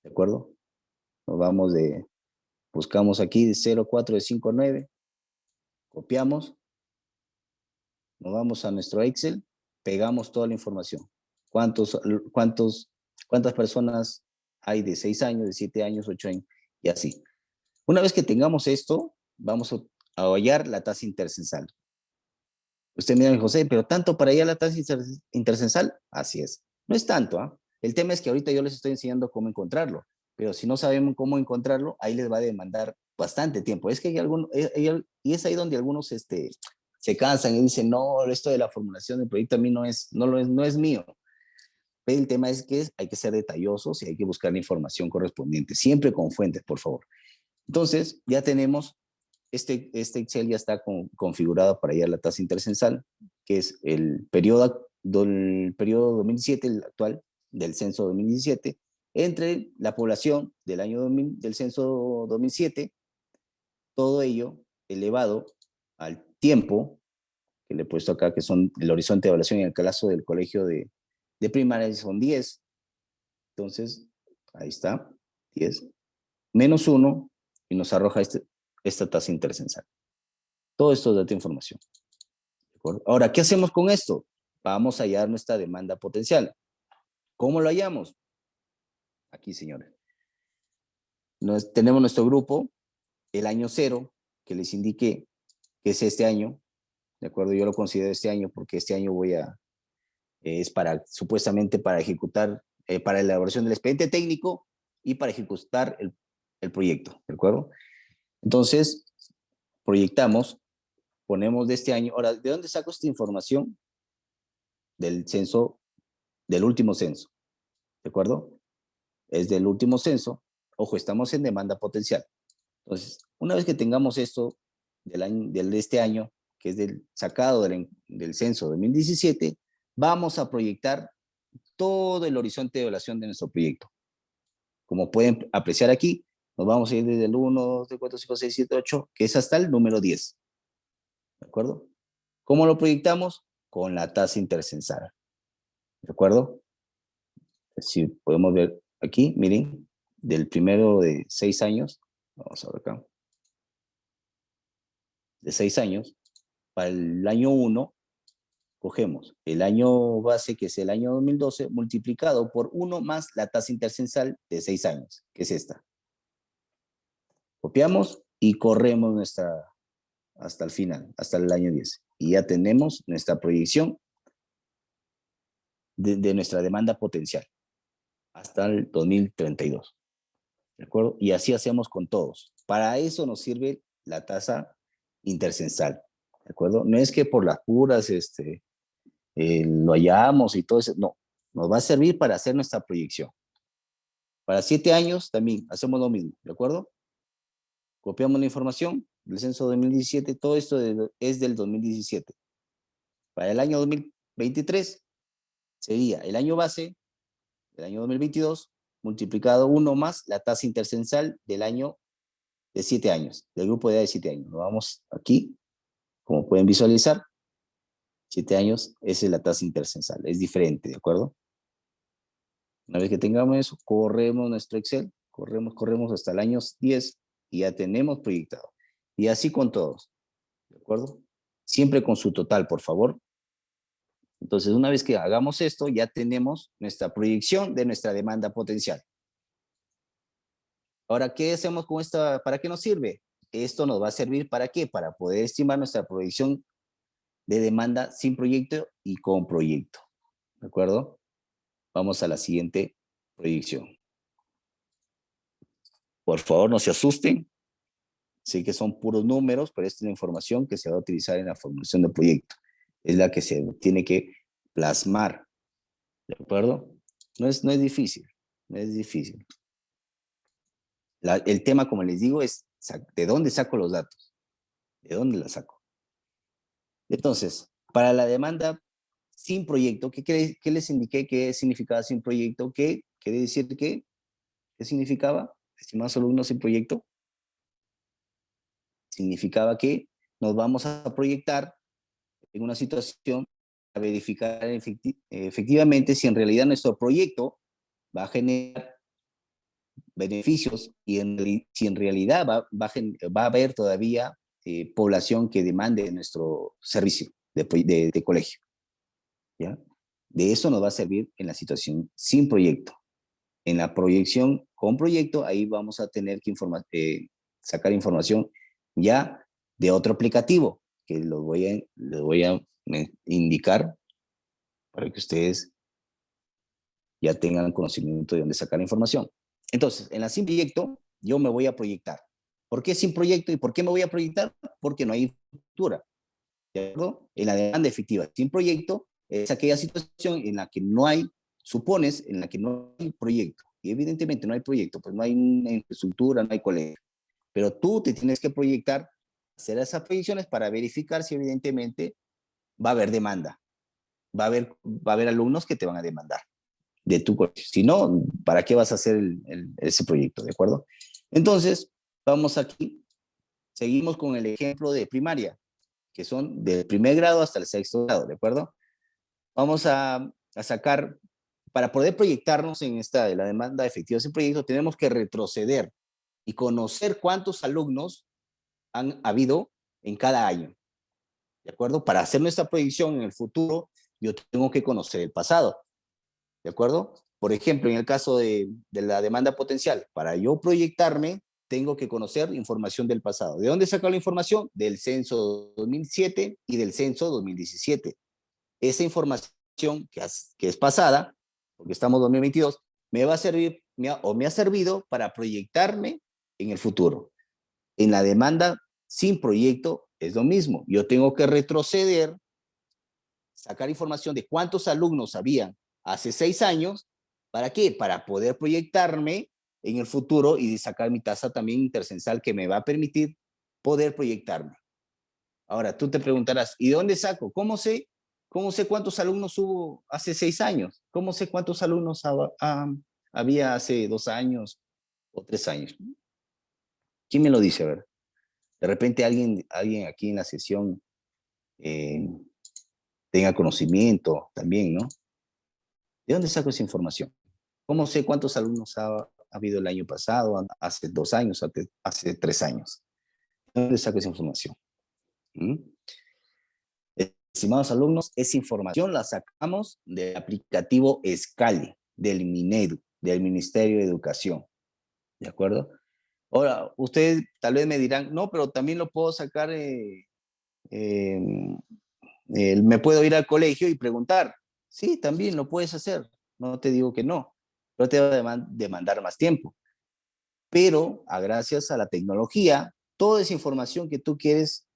¿de acuerdo? Nos vamos buscamos aquí de 0459, copiamos, nos vamos a nuestro Excel, pegamos toda la información. ¿Cuántas personas hay de 6 años, de 7 años, 8 años? Y así. Una vez que tengamos esto, vamos a hallar la tasa intercensal. Usted me dice, José, pero tanto para hallar la tasa intercensal, así es. No es tanto, ¿ah? El tema es que ahorita yo les estoy enseñando cómo encontrarlo, pero si no sabemos cómo encontrarlo, ahí les va a demandar bastante tiempo. Es que hay algunos, y es ahí donde algunos se cansan y dicen, no, esto de la formulación del proyecto a mí no es mío. Pero el tema es que hay que ser detallosos y hay que buscar la información correspondiente, siempre con fuentes, por favor. Entonces, ya tenemos, este Excel ya está configurado para hallar la tasa intercensal, que es el periodo 2017, el actual, del censo 2017, entre la población del año 2000, del censo 2007, todo ello elevado al tiempo, que le he puesto acá, que son el horizonte de evaluación en el caso del colegio de primaria, son 10. Entonces, ahí está, 10, menos 1, y nos arroja esta tasa intercensal. Todo esto es dato de información. ¿De acuerdo? Ahora, ¿qué hacemos con esto? Vamos a hallar nuestra demanda potencial. ¿Cómo lo hallamos? Aquí, señores. Tenemos nuestro grupo, el año 0, que les indiqué que es este año. ¿De acuerdo? Yo lo considero este año porque este año es supuestamente para ejecutar, para la elaboración del expediente técnico y para ejecutar el proyecto. ¿De acuerdo? Entonces, proyectamos, ponemos de este año. Ahora, ¿de dónde saco esta información? Del censo, del último censo. ¿De acuerdo? Es del último censo. Ojo, estamos en demanda potencial. Entonces, una vez que tengamos esto de este año, que es del sacado del censo 2017, vamos a proyectar todo el horizonte de evaluación de nuestro proyecto. Como pueden apreciar aquí, nos vamos a ir desde el 1, 2, 3, 4, 5, 6, 7, 8, que es hasta el número 10. ¿De acuerdo? ¿Cómo lo proyectamos? Con la tasa intercensal. ¿De acuerdo? Si podemos ver aquí, miren, del primero de 6 años, vamos a ver acá, de 6 años, para el año 1, cogemos el año base, que es el año 2012, multiplicado por 1 más la tasa intercensal de 6 años, que es esta. Copiamos y corremos hasta el final, hasta el año 10. Y ya tenemos nuestra proyección de nuestra demanda potencial hasta el 2032. ¿De acuerdo? Y así hacemos con todos. Para eso nos sirve la tasa intercensal. ¿de acuerdo? No es que por las puras lo hallamos y todo eso, no, nos va a servir para hacer nuestra proyección. Para 7 años también hacemos lo mismo, ¿de acuerdo? Copiamos la información del censo 2017, todo esto es del 2017. Para el año 2023 sería el año base del año 2022 multiplicado 1 más la tasa intercensal del año de 7 años, del grupo de edad de 7 años. Lo vamos aquí, como pueden visualizar, 7 años, esa es la tasa intercensal, es diferente, ¿de acuerdo? Una vez que tengamos eso, corremos nuestro Excel, corremos hasta el año 10 y ya tenemos proyectado. Y así con todos, ¿de acuerdo? Siempre con su total, por favor. Entonces, una vez que hagamos esto, ya tenemos nuestra proyección de nuestra demanda potencial. Ahora, ¿qué hacemos con esta? ¿Para qué nos sirve? Esto nos va a servir ¿para qué? Para poder estimar nuestra proyección de demanda sin proyecto y con proyecto. ¿De acuerdo? Vamos a la siguiente proyección. Por favor, no se asusten. Sé que son puros números, pero esta es la información que se va a utilizar en la formulación del proyecto. Es la que se tiene que plasmar. ¿De acuerdo? No es difícil. No es difícil. El tema, como les digo, es ¿de dónde saco los datos? ¿De dónde la saco? Entonces, para la demanda sin proyecto, ¿qué les indiqué que significaba sin proyecto? ¿Qué quiere decir qué significaba, estimados alumnos, sin proyecto? Significaba que nos vamos a proyectar en una situación a verificar efectivamente si en realidad nuestro proyecto va a generar beneficios y si en realidad va a haber todavía población que demande nuestro servicio de colegio. ¿Ya? De eso nos va a servir en la situación sin proyecto. En la proyección con proyecto, ahí vamos a tener que sacar información ya de otro aplicativo, que les voy a indicar para que ustedes ya tengan conocimiento de dónde sacar la información. Entonces, en la sin proyecto, yo me voy a proyectar. ¿Por qué sin proyecto y por qué me voy a proyectar? Porque no hay futura. ¿De acuerdo? En la demanda efectiva sin proyecto es aquella situación en la que no hay, supones, en la que no hay proyecto. Y evidentemente no hay proyecto, pues no hay una infraestructura, no hay colegio. Pero tú te tienes que proyectar, hacer esas proyecciones para verificar si evidentemente va a haber demanda. Va a haber alumnos que te van a demandar de tu colegio. Si no, ¿para qué vas a hacer ese proyecto? ¿De acuerdo? Entonces, vamos aquí, seguimos con el ejemplo de primaria, que son del primer grado hasta el sexto grado, ¿de acuerdo? Vamos a sacar, para poder proyectarnos en esta de la demanda efectiva de ese proyecto, tenemos que retroceder y conocer cuántos alumnos han habido en cada año, ¿de acuerdo? Para hacer nuestra proyección en el futuro, yo tengo que conocer el pasado, ¿de acuerdo? Por ejemplo, en el caso de la demanda potencial, para yo proyectarme, tengo que conocer información del pasado. ¿De dónde saco la información? Del censo 2007 y del censo 2017. Esa información que es pasada, porque estamos en 2022, me va a servir o me ha servido para proyectarme en el futuro. En la demanda sin proyecto es lo mismo. Yo tengo que retroceder, sacar información de cuántos alumnos habían hace 6 años. ¿Para qué? Para poder proyectarme en el futuro y sacar mi tasa también intercensal que me va a permitir poder proyectarme. Ahora, tú te preguntarás, ¿y de dónde saco? ¿Cómo sé cuántos alumnos hubo hace 6 años? ¿Cómo sé cuántos alumnos había hace 2 años o 3 años? ¿Quién me lo dice? A ver. De repente alguien aquí en la sesión tenga conocimiento también, ¿no? ¿De dónde saco esa información? ¿Cómo sé cuántos alumnos ha habido el año pasado, hace 2 años, hace 3 años? ¿De dónde saco esa información? ¿Mm? Estimados alumnos, esa información la sacamos del aplicativo Scali, del Minedu, del Ministerio de Educación. ¿De acuerdo? Ahora, ustedes tal vez me dirán, no, pero también lo puedo sacar, me puedo ir al colegio y preguntar. Sí, también lo puedes hacer. No te digo que no, pero te va a demandar más tiempo. Pero, gracias a la tecnología, toda esa información que tú quieres,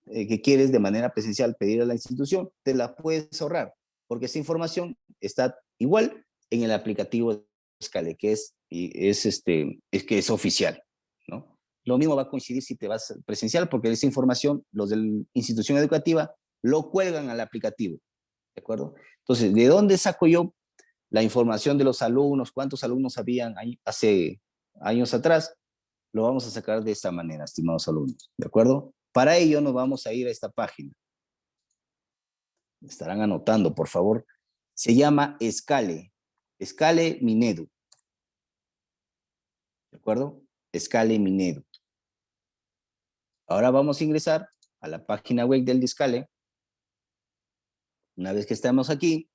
que quieres de manera presencial pedir a la institución, te la puedes ahorrar, porque esa información está igual en el aplicativo de Scale, que es oficial, ¿no? Lo mismo va a coincidir si te vas presencial, porque esa información, los de la institución educativa, lo cuelgan al aplicativo, ¿de acuerdo? Entonces, ¿de dónde saco yo la información de los alumnos? ¿Cuántos alumnos habían hace años atrás? Lo vamos a sacar de esta manera, estimados alumnos, ¿de acuerdo? Para ello nos vamos a ir a esta página. Estarán anotando, por favor. Se llama Scale Minedu, ¿de acuerdo? Scale Minedu. Ahora vamos a ingresar a la página web del Scale. Una vez que estamos aquí,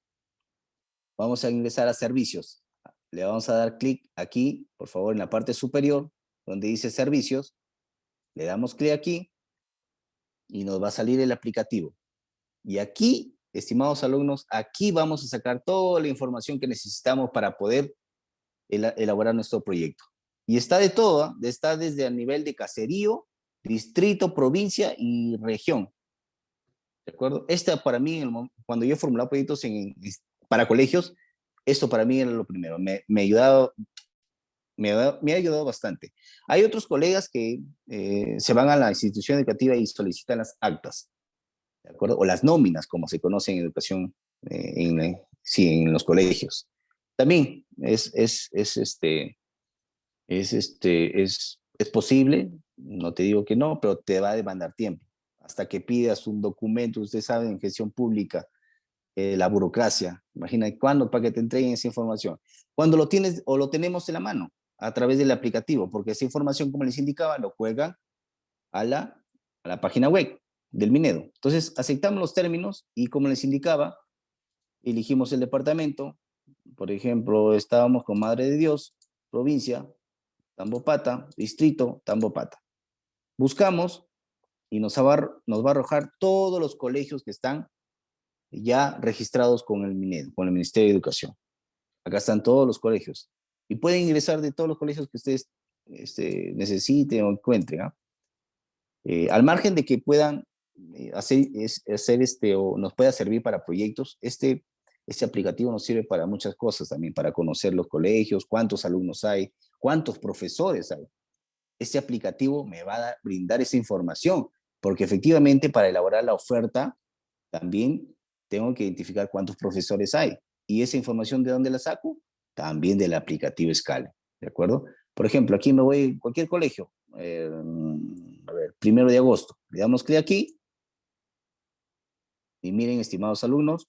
vamos a ingresar a servicios. Le vamos a dar clic aquí, por favor, en la parte superior, donde dice servicios. Le damos clic aquí y nos va a salir el aplicativo. Y aquí, estimados alumnos, aquí vamos a sacar toda la información que necesitamos para poder elaborar nuestro proyecto. Y está de todo, está desde el nivel de caserío, distrito, provincia y región. ¿De acuerdo? Esta para mí, cuando yo he formulado proyectos para colegios, esto para mí era lo primero. Me ha ayudado bastante. Hay otros colegas que se van a la institución educativa y solicitan las actas, ¿de acuerdo? O las nóminas, como se conoce en educación, sí, en los colegios. También es posible, no te digo que no, pero te va a demandar tiempo. Hasta que pidas un documento, ustedes saben, en gestión pública, la burocracia. Imagina, ¿cuándo para que te entreguen esa información? Cuando lo tienes o lo tenemos en la mano, a través del aplicativo, porque esa información, como les indicaba, lo cuelgan a la página web del Minedo. Entonces, aceptamos los términos y, como les indicaba, elegimos el departamento. Por ejemplo, estábamos con Madre de Dios, provincia, Tambopata, distrito, Tambopata. Buscamos y nos va a arrojar todos los colegios que están ya registrados con el Minedo, con el Ministerio de Educación. Acá están todos los colegios. Y pueden ingresar de todos los colegios que ustedes necesiten o encuentren. Al margen de que puedan hacer o nos pueda servir para proyectos, este aplicativo nos sirve para muchas cosas también, para conocer los colegios, cuántos alumnos hay, cuántos profesores hay. Este aplicativo me va a brindar esa información, porque efectivamente para elaborar la oferta también tengo que identificar cuántos profesores hay. ¿Y esa información de dónde la saco? También del aplicativo Scale, ¿de acuerdo? Por ejemplo, aquí me voy a cualquier colegio. A ver, 1 de agosto. Le damos clic aquí. Y miren, estimados alumnos,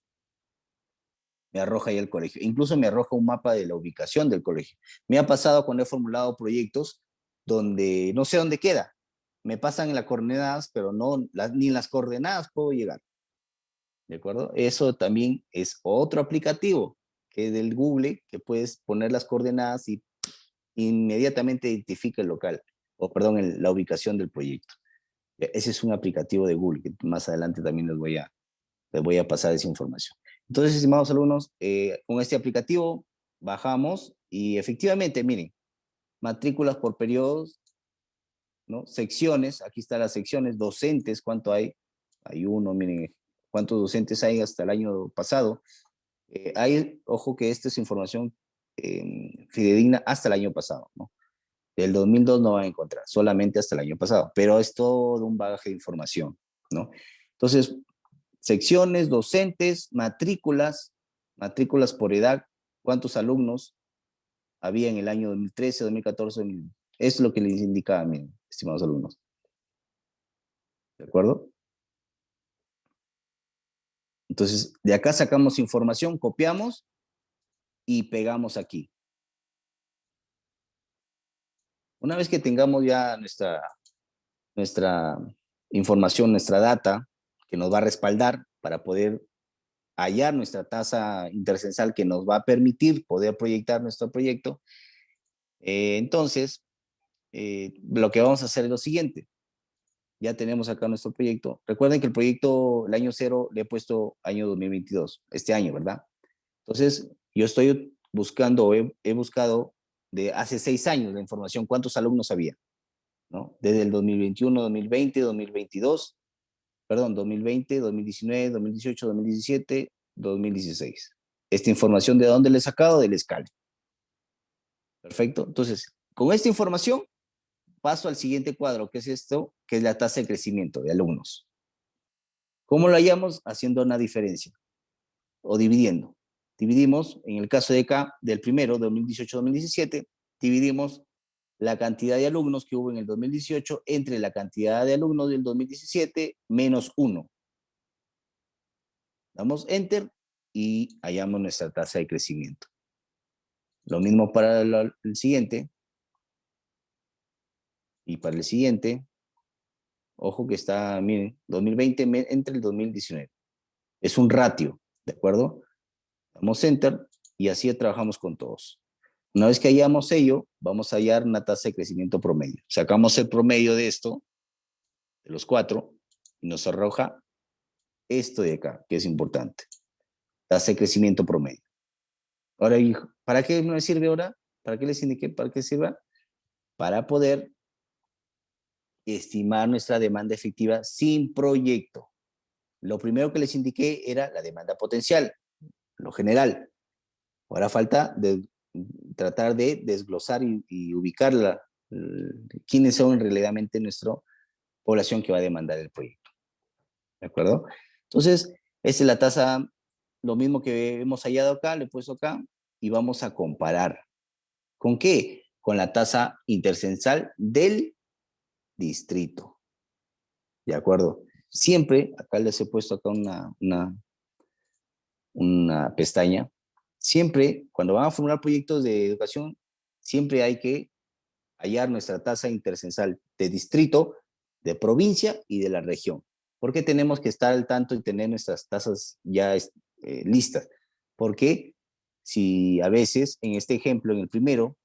me arroja ahí el colegio. Incluso me arroja un mapa de la ubicación del colegio. Me ha pasado cuando he formulado proyectos donde no sé dónde queda. Me pasan en las coordenadas, pero ni en las coordenadas puedo llegar. ¿De acuerdo? Eso también es otro aplicativo que es del Google, que puedes poner las coordenadas y inmediatamente identifica el local, o perdón, la ubicación del proyecto. Ese es un aplicativo de Google, que más adelante también les voy a pasar esa información. Entonces, estimados alumnos, con este aplicativo bajamos y efectivamente, miren, matrículas por periodos, ¿no? Secciones, aquí están las secciones, docentes, ¿cuánto hay? Hay uno, miren, ¿cuántos docentes hay hasta el año pasado? Ojo que esta es información fidedigna hasta el año pasado, ¿no? Del 2002 no van a encontrar, solamente hasta el año pasado, pero es todo un bagaje de información, ¿no? Entonces, secciones, docentes, matrículas por edad, cuántos alumnos había en el año 2013, 2014, es lo que les indicaba, miren, estimados alumnos. ¿De acuerdo? Entonces, de acá sacamos información, copiamos y pegamos aquí. Una vez que tengamos ya nuestra información, nuestra data, que nos va a respaldar para poder hallar nuestra tasa intercensal que nos va a permitir poder proyectar nuestro proyecto, entonces, lo que vamos a hacer es lo siguiente. Ya tenemos acá nuestro proyecto. Recuerden que el proyecto, el año cero, le he puesto año 2022, este año, ¿verdad? Entonces, yo estoy buscando, he buscado de hace 6 años la información, cuántos alumnos había, ¿no? Desde el 2021, 2020, 2022, perdón, 2020, 2019, 2018, 2017, 2016. Esta información, ¿de dónde le he sacado? Del Escale. Perfecto. Entonces, con esta información, paso al siguiente cuadro, que es esto, que es la tasa de crecimiento de alumnos. ¿Cómo lo hallamos? Haciendo una diferencia o dividiendo. Dividimos, en el caso de acá, del primero, 2018-2017, dividimos la cantidad de alumnos que hubo en el 2018 entre la cantidad de alumnos del 2017 menos 1. Damos Enter y hallamos nuestra tasa de crecimiento. Lo mismo para el siguiente. Y para el siguiente, ojo que está, miren, 2020 entre el 2019. Es un ratio, ¿de acuerdo? Damos Enter y así trabajamos con todos. Una vez que hayamos ello, vamos a hallar una tasa de crecimiento promedio. Sacamos el promedio de esto, de los 4, y nos arroja esto de acá, que es importante. Tasa de crecimiento promedio. Ahora, ¿para qué me sirve ahora? ¿Para qué les indiqué? ¿Para qué sirva? Para poder estimar nuestra demanda efectiva sin proyecto. Lo primero que les indiqué era la demanda potencial, lo general. Ahora falta tratar de desglosar y ubicar quiénes son realmente nuestra población que va a demandar el proyecto. ¿De acuerdo? Entonces, esta es la tasa, lo mismo que hemos hallado acá, lo he puesto acá, y vamos a comparar. ¿Con qué? Con la tasa intercensal del distrito. ¿De acuerdo? Siempre, acá les he puesto acá una pestaña. Siempre, cuando van a formular proyectos de educación, siempre hay que hallar nuestra tasa intercensal de distrito, de provincia y de la región. Porque tenemos que estar al tanto y tener nuestras tasas ya listas. Porque si a veces, en este ejemplo, en el primero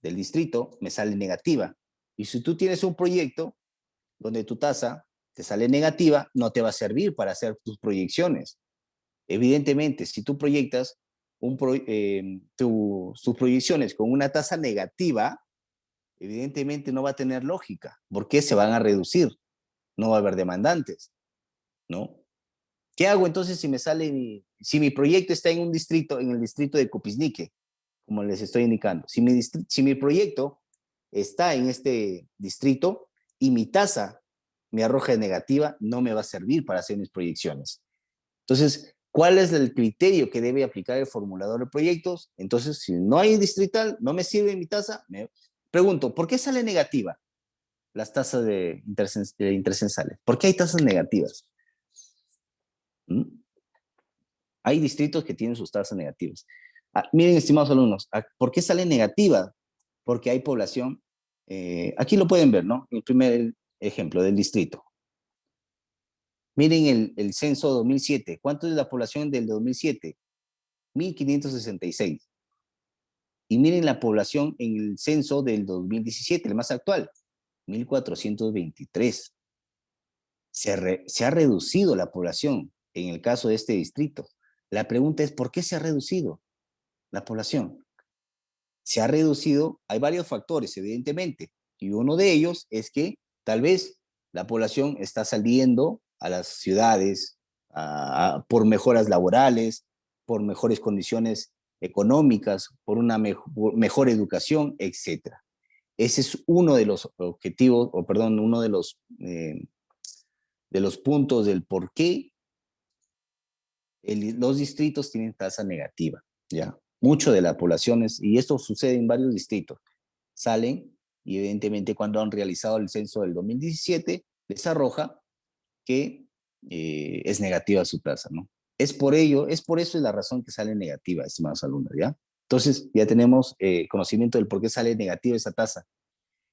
del distrito, me sale negativa. Y si tú tienes un proyecto donde tu tasa te sale negativa, no te va a servir para hacer tus proyecciones. Evidentemente, si tú proyectas tus proyecciones con una tasa negativa, evidentemente no va a tener lógica, porque se van a reducir, no va a haber demandantes, ¿no? ¿Qué hago entonces si me sale, si mi proyecto está en un distrito, en el distrito de Copisnique, como les estoy indicando? Si mi proyecto está en este distrito y mi tasa me arroja negativa, no me va a servir para hacer mis proyecciones. Entonces, ¿cuál es el criterio que debe aplicar el formulador de proyectos? Entonces, si no hay distrital, no me sirve mi tasa, me pregunto, ¿por qué sale negativa las tasas de intercensales? ¿Por qué hay tasas negativas? ¿Mm? Hay distritos que tienen sus tasas negativas. Miren, estimados alumnos, ¿por qué sale negativa? Porque hay población, aquí lo pueden ver, ¿no? El primer ejemplo del distrito. Miren el censo 2007. ¿Cuánto es la población del 2007? 1.566. Y miren la población en el censo del 2017, el más actual, 1.423. Se ha reducido la población en el caso de este distrito. La pregunta es, ¿por qué se ha reducido la población? Se ha reducido, hay varios factores, evidentemente, y uno de ellos es que tal vez la población está saliendo a las ciudades por mejoras laborales, por mejores condiciones económicas, por una mejor educación, etc. Ese es uno de los objetivos, o perdón, uno de los puntos del por qué los distritos tienen tasa negativa, ¿ya? Mucho de la población y esto sucede en varios distritos, salen y evidentemente cuando han realizado el censo del 2017 les arroja que es negativa su tasa, ¿no? Es por eso es la razón que sale negativa, estimados alumnos, ¿ya? Entonces ya tenemos conocimiento del por qué sale negativa esa tasa.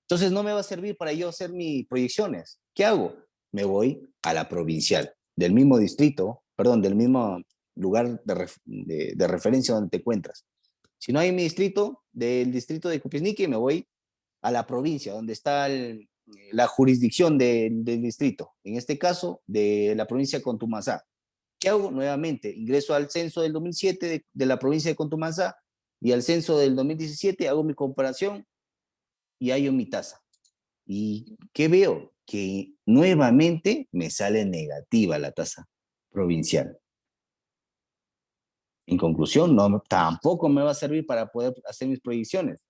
Entonces no me va a servir para yo hacer mis proyecciones. ¿Qué hago? Me voy a la provincial, del mismo distrito, perdón, del mismo lugar de referencia donde te encuentras. Si no hay mi distrito, del distrito de Copisnique, me voy a la provincia, donde está la jurisdicción del distrito. En este caso, de la provincia de Contumazá. ¿Qué hago? Nuevamente, ingreso al censo del 2007 de la provincia de Contumazá y al censo del 2017 hago mi comparación y hallo mi tasa. ¿Y qué veo? que nuevamente me sale negativa la tasa provincial. En conclusión, tampoco me va a servir para poder hacer mis proyecciones.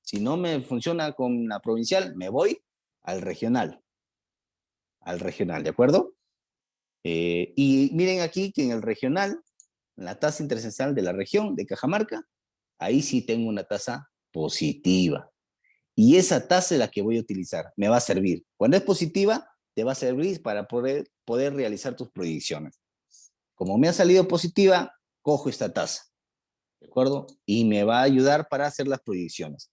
Si no me funciona con la provincial, me voy al regional. Al regional, ¿de acuerdo? Y miren aquí que en el regional, la tasa intersencial de la región de Cajamarca, ahí sí tengo una tasa positiva. Y esa tasa es la que voy a utilizar, me va a servir. Cuando es positiva, te va a servir para poder realizar tus proyecciones. Como me ha salido positiva, cojo esta tasa, ¿de acuerdo? Y me va a ayudar para hacer las proyecciones.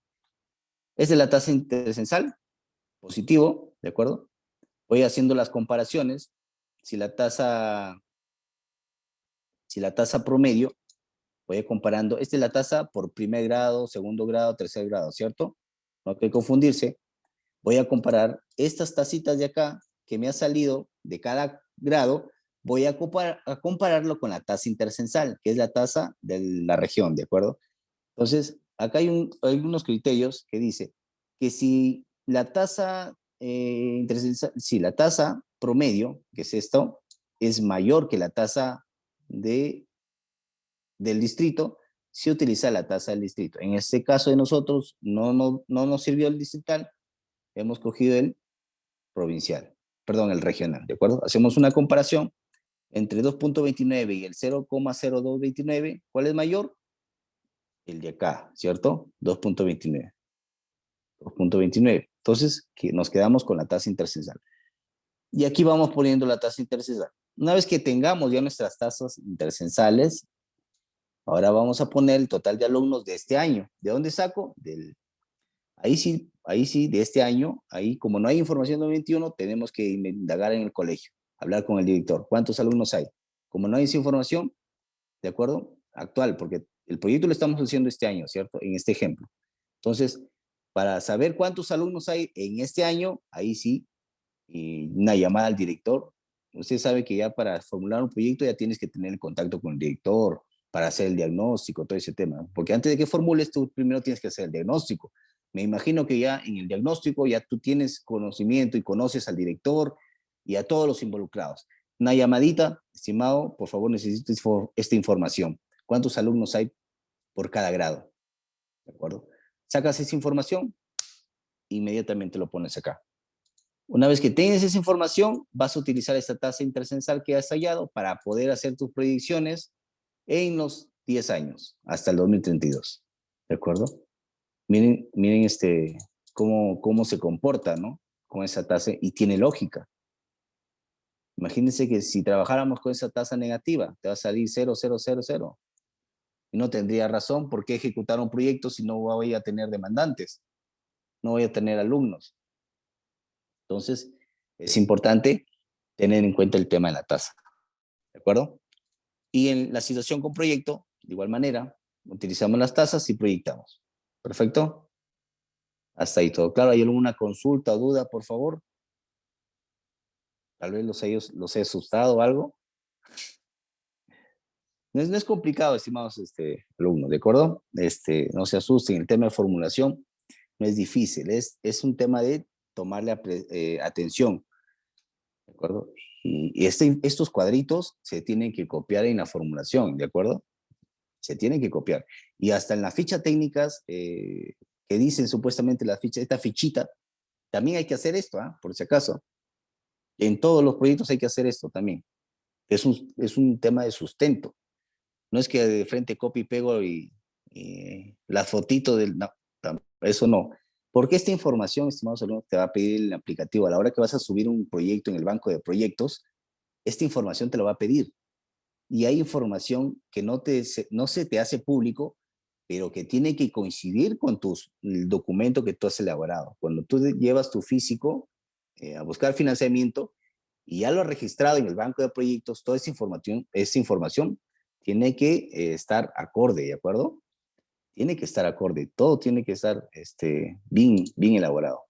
Esta es la tasa intersencial, positivo, ¿de acuerdo? Voy haciendo las comparaciones. Si la tasa promedio, voy comparando. Esta es la tasa por primer grado, segundo grado, tercer grado, ¿cierto? No hay que confundirse. Voy a comparar estas tacitas de acá que me ha salido de cada grado, voy a compararlo con la tasa intercensal, que es la tasa de la región, ¿de acuerdo? Entonces, acá hay unos criterios que dice que si la tasa intercensal, si la tasa promedio, que es esto, es mayor que la tasa del distrito, se utiliza la tasa del distrito. En este caso de nosotros, no nos sirvió el distrital, hemos cogido el provincial, perdón, el regional, ¿de acuerdo? Hacemos una comparación entre 2.29 y el 0,0229, ¿cuál es mayor? El de acá, ¿cierto? 2.29. 2.29. Entonces, nos quedamos con la tasa intercensal. Y aquí vamos poniendo la tasa intercensal. Una vez que tengamos ya nuestras tasas intercensales, ahora vamos a poner el total de alumnos de este año. ¿De dónde saco? Ahí sí, de este año, ahí como no hay información de 21, tenemos que indagar en el colegio, hablar con el director. ¿Cuántos alumnos hay? Como no hay esa información, ¿de acuerdo? Actual, porque el proyecto lo estamos haciendo este año, ¿cierto? En este ejemplo. Entonces, para saber cuántos alumnos hay en este año, ahí sí, una llamada al director. Usted sabe que ya para formular un proyecto ya tienes que tener el contacto con el director, para hacer el diagnóstico, todo ese tema. Porque antes de que formules, tú primero tienes que hacer el diagnóstico. Me imagino que ya en el diagnóstico ya tú tienes conocimiento y conoces al director y a todos los involucrados. Una llamadita, estimado, por favor, necesito esta información. ¿Cuántos alumnos hay por cada grado? ¿De acuerdo? Sacas esa información, inmediatamente lo pones acá. Una vez que tengas esa información, vas a utilizar esta tasa intercensal que has hallado para poder hacer tus predicciones en los 10 años, hasta el 2032. ¿De acuerdo? Miren cómo se comporta, ¿no? Con esa tasa y tiene lógica. Imagínense que si trabajáramos con esa tasa negativa, te va a salir 0,000. Y no tendría razón por qué ejecutar un proyecto si no voy a tener demandantes, no voy a tener alumnos. Entonces, es importante tener en cuenta el tema de la tasa. ¿De acuerdo? Y en la situación con proyecto, de igual manera, utilizamos las tasas y proyectamos. ¿Perfecto? Hasta ahí todo claro. ¿Hay alguna consulta o duda, por favor? Tal vez los he asustado o algo. No es complicado, estimados alumnos, ¿de acuerdo? No se asusten, el tema de formulación no es difícil, es un tema de tomarle atención, ¿de acuerdo? Y estos cuadritos se tienen que copiar en la formulación, ¿de acuerdo? Se tienen que copiar. Y hasta en las fichas técnicas que dicen supuestamente esta fichita, también hay que hacer esto, por si acaso. En todos los proyectos hay que hacer esto también. Es un tema de sustento. No es que de frente copio y pego y la fotito del... No, eso no. Porque esta información, estimados alumnos, te va a pedir el aplicativo. A la hora que vas a subir un proyecto en el banco de proyectos, esta información te lo va a pedir. Y hay información que no se te hace público, pero que tiene que coincidir con el documento que tú has elaborado. Cuando tú llevas tu físico a buscar financiamiento y ya lo has registrado en el banco de proyectos, toda esa información tiene que estar acorde, ¿de acuerdo? Tiene que estar acorde, todo tiene que estar bien elaborado.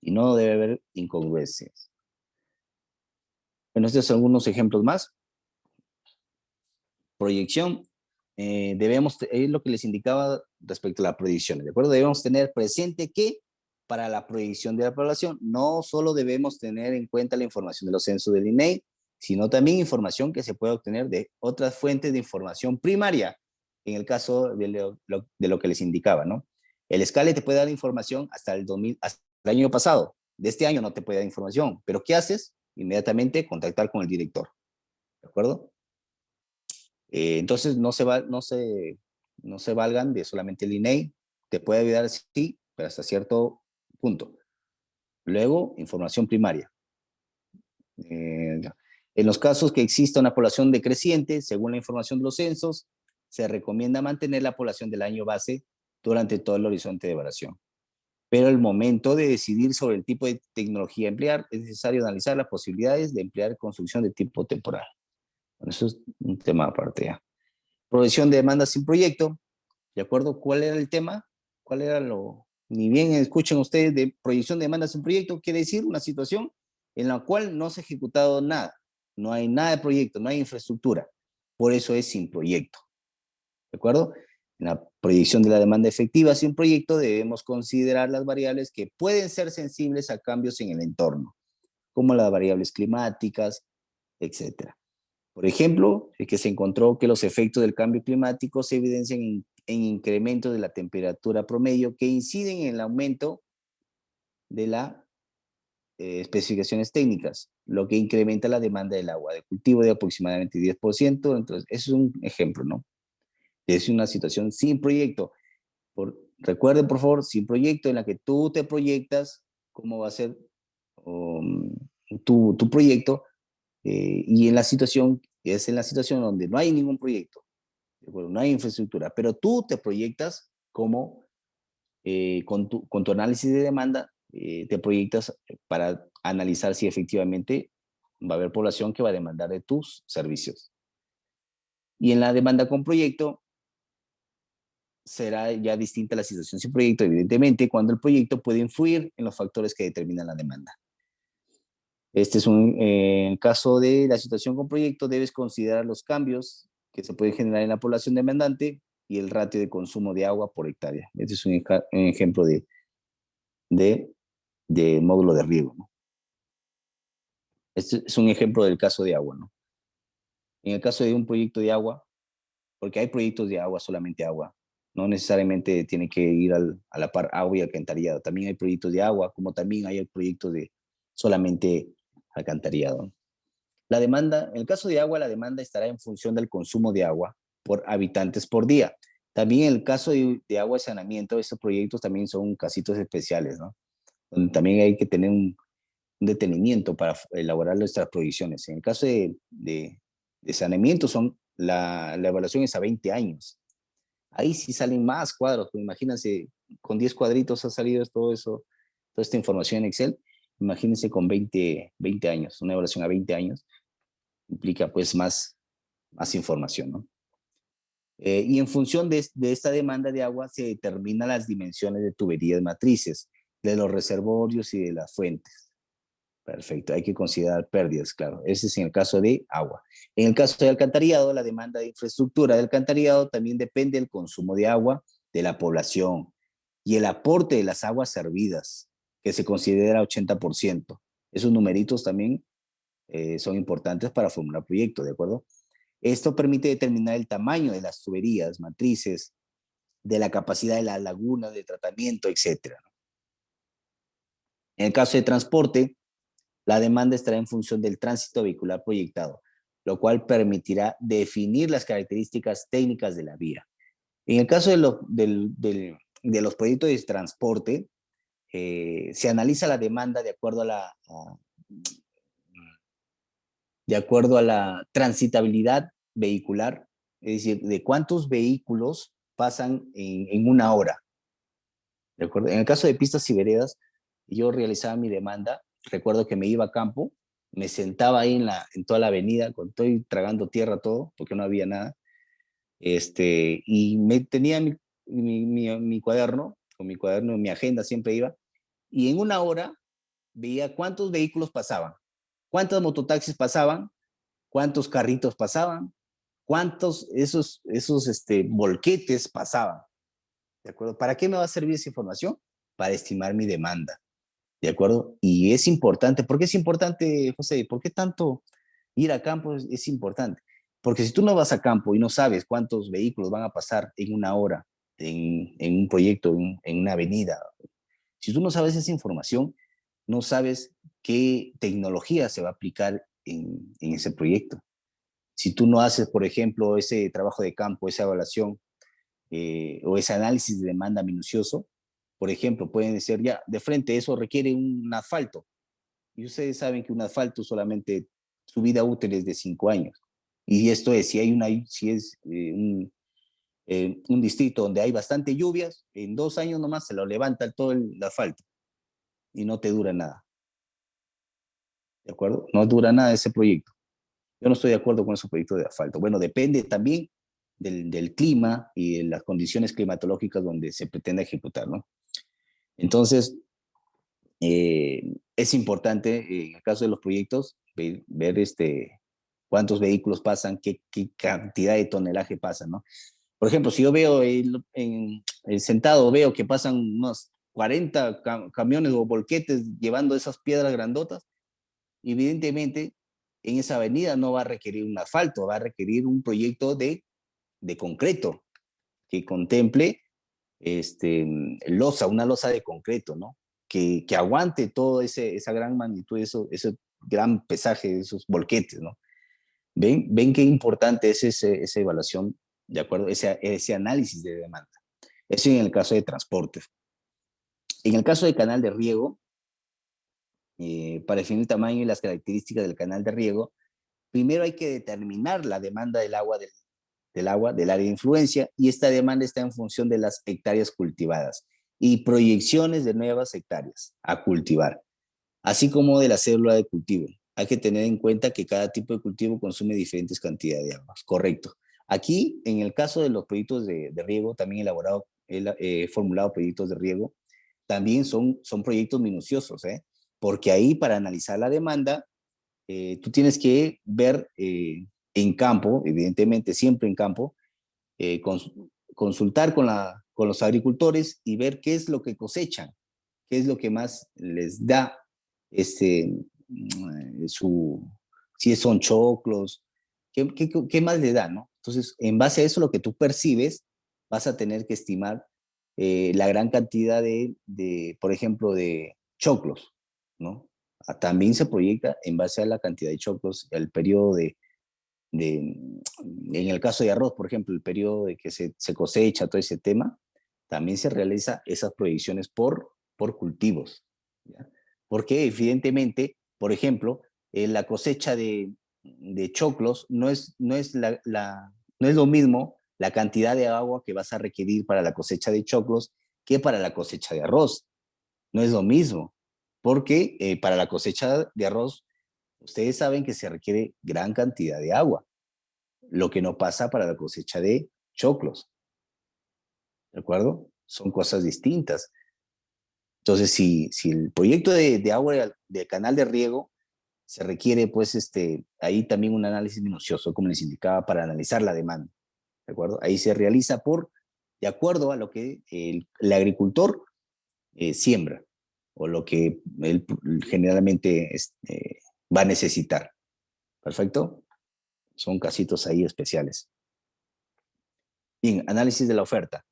Y no debe haber incongruencias. Bueno, estos son algunos ejemplos más. Proyección, es lo que les indicaba respecto a la proyección, ¿de acuerdo? Debemos tener presente que para la proyección de la población, no solo debemos tener en cuenta la información de los censos del INEI, sino también información que se puede obtener de otras fuentes de información primaria, en el caso de lo que les indicaba, ¿no? El Escale te puede dar información hasta el 2000, hasta el año pasado. De este año no te puede dar información, pero ¿qué haces? Inmediatamente contactar con el director, ¿de acuerdo? Entonces no se valgan de solamente el INEI, te puede ayudar sí, pero hasta cierto punto. Luego, información primaria. En los casos que exista una población decreciente, según la información de los censos, se recomienda mantener la población del año base durante todo el horizonte de evaluación. Pero el momento de decidir sobre el tipo de tecnología a emplear, es necesario analizar las posibilidades de emplear construcción de tipo temporal. Bueno, eso es un tema aparte ya. Provisión de demandas sin proyecto. ¿De acuerdo? ¿Cuál era el tema? ¿Cuál era lo...? Ni bien escuchen ustedes de proyección de demandas sin proyecto, quiere decir una situación en la cual no se ha ejecutado nada. No hay nada de proyecto, no hay infraestructura. Por eso es sin proyecto. ¿De acuerdo? En la proyección de la demanda efectiva sin proyecto debemos considerar las variables que pueden ser sensibles a cambios en el entorno, como las variables climáticas, etcétera. Por ejemplo, es que se encontró que los efectos del cambio climático se evidencian en incrementos de la temperatura promedio que inciden en el aumento de las especificaciones técnicas, lo que incrementa la demanda del agua de cultivo de aproximadamente 10%. Entonces, eso es un ejemplo, ¿no? Es una situación sin proyecto. Recuerden, por favor, sin proyecto en la que tú te proyectas cómo va a ser tu proyecto, y en la situación donde no hay ningún proyecto, bueno, no hay infraestructura, pero tú te proyectas como, con tu análisis de demanda, te proyectas para analizar si efectivamente va a haber población que va a demandar de tus servicios. Y en la demanda con proyecto, será ya distinta la situación sin proyecto, evidentemente, cuando el proyecto puede influir en los factores que determinan la demanda. Este es en caso de la situación con proyecto, debes considerar los cambios que se pueden generar en la población demandante y el ratio de consumo de agua por hectárea. Este es un ejemplo de, de módulo de riego, ¿no? Este es un ejemplo del caso de agua, ¿no? En el caso de un proyecto de agua, porque hay proyectos de agua, solamente agua, no necesariamente tiene que ir a la par agua y alcantarillado. También hay proyectos de agua, como también hay proyectos de solamente alcantarillado. La demanda, en el caso de agua, la demanda estará en función del consumo de agua por habitantes por día. También en el caso de agua y saneamiento, estos proyectos también son casitos especiales, ¿no? Donde también hay que tener un detenimiento para elaborar nuestras proyecciones. En el caso de saneamiento, la evaluación es a 20 años. Ahí sí salen más cuadros, pues imagínense, con 10 cuadritos ha salido todo eso, toda esta información en Excel. Imagínense con 20 años, una evaluación a 20 años implica pues más información, ¿no? Y en función de esta demanda de agua se determinan las dimensiones de tuberías matrices, de los reservorios y de las fuentes. Perfecto, hay que considerar pérdidas, claro. Ese es en el caso de agua. En el caso de alcantarillado, la demanda de infraestructura de alcantarillado también depende del consumo de agua de la población y el aporte de las aguas servidas, que se considera 80%. Esos numeritos también son importantes para formular proyectos, ¿de acuerdo? Esto permite determinar el tamaño de las tuberías, matrices, de la capacidad de las lagunas de tratamiento, etc. En el caso de transporte, la demanda estará en función del tránsito vehicular proyectado, lo cual permitirá definir las características técnicas de la vía. En el caso de los proyectos de transporte, se analiza la demanda de acuerdo a la transitabilidad vehicular, es decir, de cuántos vehículos pasan en una hora. ¿De acuerdo? En el caso de pistas y veredas, yo realizaba mi demanda, recuerdo que me iba a campo, me sentaba ahí en toda la avenida, estoy tragando tierra todo, porque no había nada, y tenía mi cuaderno, con mi cuaderno, mi agenda siempre iba, y en una hora veía cuántos vehículos pasaban, cuántos mototaxis pasaban, cuántos carritos pasaban, cuántos esos volquetes pasaban. ¿De acuerdo? ¿Para qué me va a servir esa información? para estimar mi demanda, ¿de acuerdo? Y es importante. ¿Por qué es importante, José? ¿Por qué tanto ir a campo es importante? Porque si tú no vas a campo y no sabes cuántos vehículos van a pasar en una hora en un proyecto, en una avenida, si tú no sabes esa información, no sabes qué tecnología se va a aplicar en ese proyecto. Si tú no haces, por ejemplo, ese trabajo de campo, esa evaluación o ese análisis de demanda minucioso, por ejemplo, pueden ser ya de frente, eso requiere un asfalto. Y ustedes saben que un asfalto solamente su vida útil es de 5 años. Y esto es, si es un distrito donde hay bastante lluvias, en 2 años nomás se lo levanta todo el asfalto y no te dura nada. ¿De acuerdo? No dura nada ese proyecto. Yo no estoy de acuerdo con esos proyectos de asfalto. Bueno, depende también del clima y de las condiciones climatológicas donde se pretende ejecutar, ¿no? Entonces, es importante, en el caso de los proyectos, ver cuántos vehículos pasan, qué cantidad de tonelaje pasa, ¿no? Por ejemplo, si yo veo el sentado, veo que pasan unos 40 camiones o volquetes llevando esas piedras grandotas, evidentemente en esa avenida no va a requerir un asfalto, va a requerir un proyecto de concreto que contemple una losa de concreto, ¿no? Que aguante todo esa gran magnitud, ese gran pesaje de esos volquetes, ¿no? ¿Ven qué importante es esa evaluación, de acuerdo? Ese análisis de demanda. Eso en el caso de transporte. En el caso de canal de riego, para definir el tamaño y las características del canal de riego, primero hay que determinar la demanda del agua del área de influencia, y esta demanda está en función de las hectáreas cultivadas y proyecciones de nuevas hectáreas a cultivar, así como de la célula de cultivo. Hay que tener en cuenta que cada tipo de cultivo consume diferentes cantidades de agua. Correcto. Aquí, en el caso de los proyectos de riego, también formulado proyectos de riego, también son proyectos minuciosos, ¿eh? Porque ahí, para analizar la demanda, tú tienes que ver en campo, evidentemente siempre en campo, consultar con los agricultores y ver qué es lo que cosechan, qué es lo que más les da su, si son choclos, qué más le da, ¿no? Entonces, en base a eso, lo que tú percibes, vas a tener que estimar la gran cantidad por ejemplo, de choclos, ¿no? También se proyecta en base a la cantidad de choclos, el periodo en el caso de arroz, por ejemplo, el periodo de que se cosecha, todo ese tema, también se realiza esas proyecciones por cultivos, ¿ya? Porque evidentemente, por ejemplo, la cosecha de choclos no es lo mismo la cantidad de agua que vas a requerir para la cosecha de choclos que para la cosecha de arroz. No es lo mismo, porque para la cosecha de arroz, ustedes saben que se requiere gran cantidad de agua, lo que no pasa para la cosecha de choclos, ¿de acuerdo? Son cosas distintas. Entonces, si el proyecto de agua de canal de riego se requiere, pues, ahí también un análisis minucioso, como les indicaba, para analizar la demanda, ¿de acuerdo? Ahí se realiza de acuerdo a lo que el agricultor siembra o lo que él generalmente va a necesitar. ¿Perfecto? Son casitos ahí especiales. Bien, análisis de la oferta.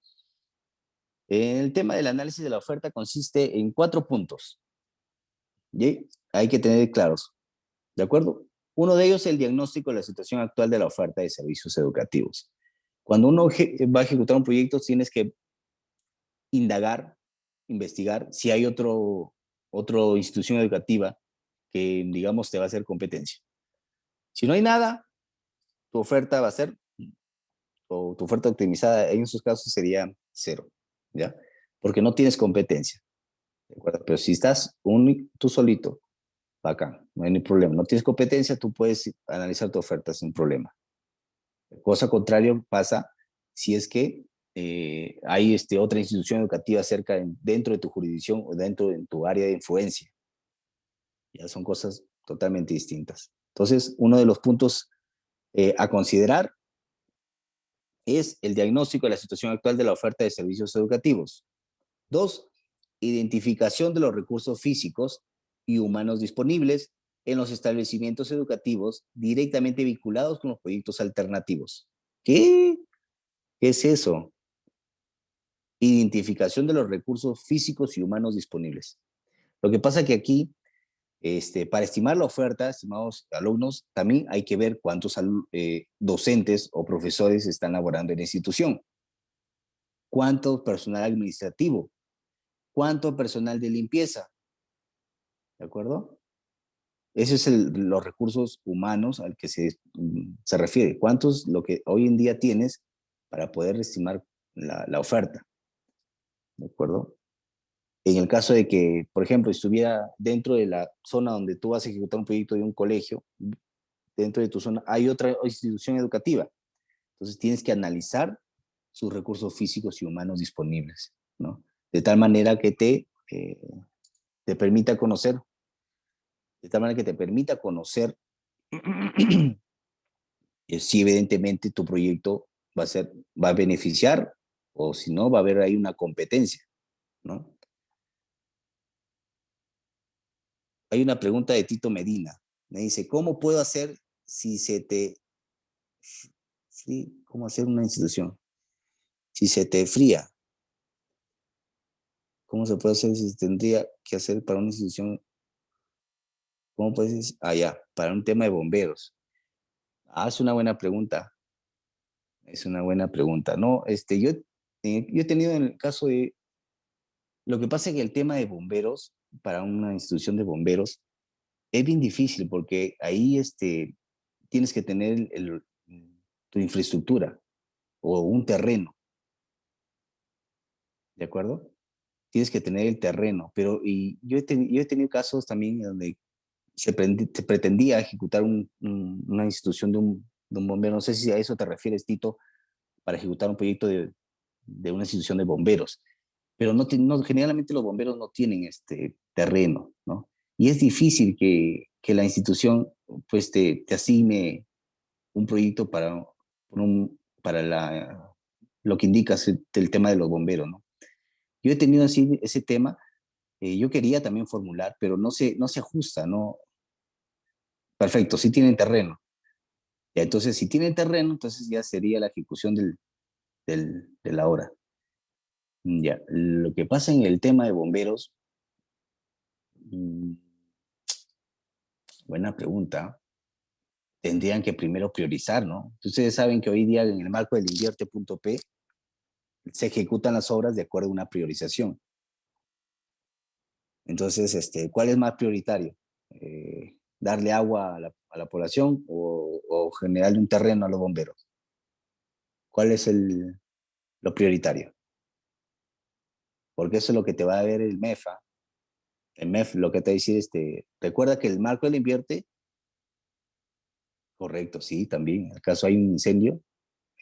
El tema del análisis de la oferta consiste en 4 puntos. ¿Sí? Hay que tener claros, ¿de acuerdo? Uno de ellos es el diagnóstico de la situación actual de la oferta de servicios educativos. Cuando uno va a ejecutar un proyecto, tienes que indagar, investigar si hay otra institución educativa que, digamos, te va a hacer competencia. Si no hay nada, tu oferta va a ser, o tu oferta optimizada en esos casos sería 0, ¿ya? Porque no tienes competencia. ¿De acuerdo? Pero si estás tú solito, bacán, no hay ni problema. No tienes competencia, tú puedes analizar tu oferta sin problema. Cosa contraria pasa si es que hay otra institución educativa dentro de tu jurisdicción o dentro de tu área de influencia. Ya son cosas totalmente distintas. Entonces, uno de los puntos a considerar es el diagnóstico de la situación actual de la oferta de servicios educativos. 2, identificación de los recursos físicos y humanos disponibles en los establecimientos educativos directamente vinculados con los proyectos alternativos. ¿Qué? ¿Qué es eso? Identificación de los recursos físicos y humanos disponibles. Lo que pasa que aquí, para estimar la oferta, estimados alumnos, también hay que ver cuántos docentes o profesores están laborando en la institución, cuánto personal administrativo, cuánto personal de limpieza, ¿de acuerdo? Ese es los recursos humanos al que se refiere. ¿Cuántos lo que hoy en día tienes para poder estimar la oferta? ¿De acuerdo? En el caso de que, por ejemplo, estuviera dentro de la zona donde tú vas a ejecutar un proyecto de un colegio, dentro de tu zona hay otra institución educativa. Entonces tienes que analizar sus recursos físicos y humanos disponibles, ¿no? De tal manera que te permita conocer, de tal manera que te permita conocer si evidentemente tu proyecto va a beneficiar o si no, va a haber ahí una competencia, ¿no? Hay una pregunta de Tito Medina. Me dice, ¿cómo puedo hacer si se te... Sí, ¿cómo hacer una institución? Si se te fría, ¿cómo se puede hacer si se tendría que hacer para una institución? ¿Cómo puedes? Ah, ya, para un tema de bomberos. Ah, es una buena pregunta. Es una buena pregunta. No, yo he tenido en el caso de... Lo que pasa es que el tema de bomberos, para una institución de bomberos, es bien difícil porque ahí tienes que tener tu infraestructura o un terreno, ¿de acuerdo? Tienes que tener el terreno, pero yo he tenido casos también donde se pretendía ejecutar una institución de un bombero. No sé si a eso te refieres, Tito, para ejecutar un proyecto de una institución de bomberos. Pero generalmente los bomberos no tienen este terreno, ¿no? Y es difícil que la institución pues te asigne un proyecto para lo que indicas del tema de los bomberos, ¿no? Yo he tenido así ese tema, yo quería también formular, pero no se ajusta, ¿no? Perfecto, sí tienen terreno. Ya, entonces, si tienen terreno, entonces ya sería la ejecución de la obra. Ya, lo que pasa en el tema de bomberos, mm, buena pregunta, tendrían que primero priorizar, ¿no? Ustedes saben que hoy día en el marco del invierte.p se ejecutan las obras de acuerdo a una priorización. Entonces, ¿cuál es más prioritario? ¿Darle agua a la población o generarle un terreno a los bomberos? ¿Cuál es lo prioritario? Porque eso es lo que te va a ver el MEFA. El MEF lo que te va a decir, recuerda que el marco del invierte, correcto, sí, también. En caso hay un incendio,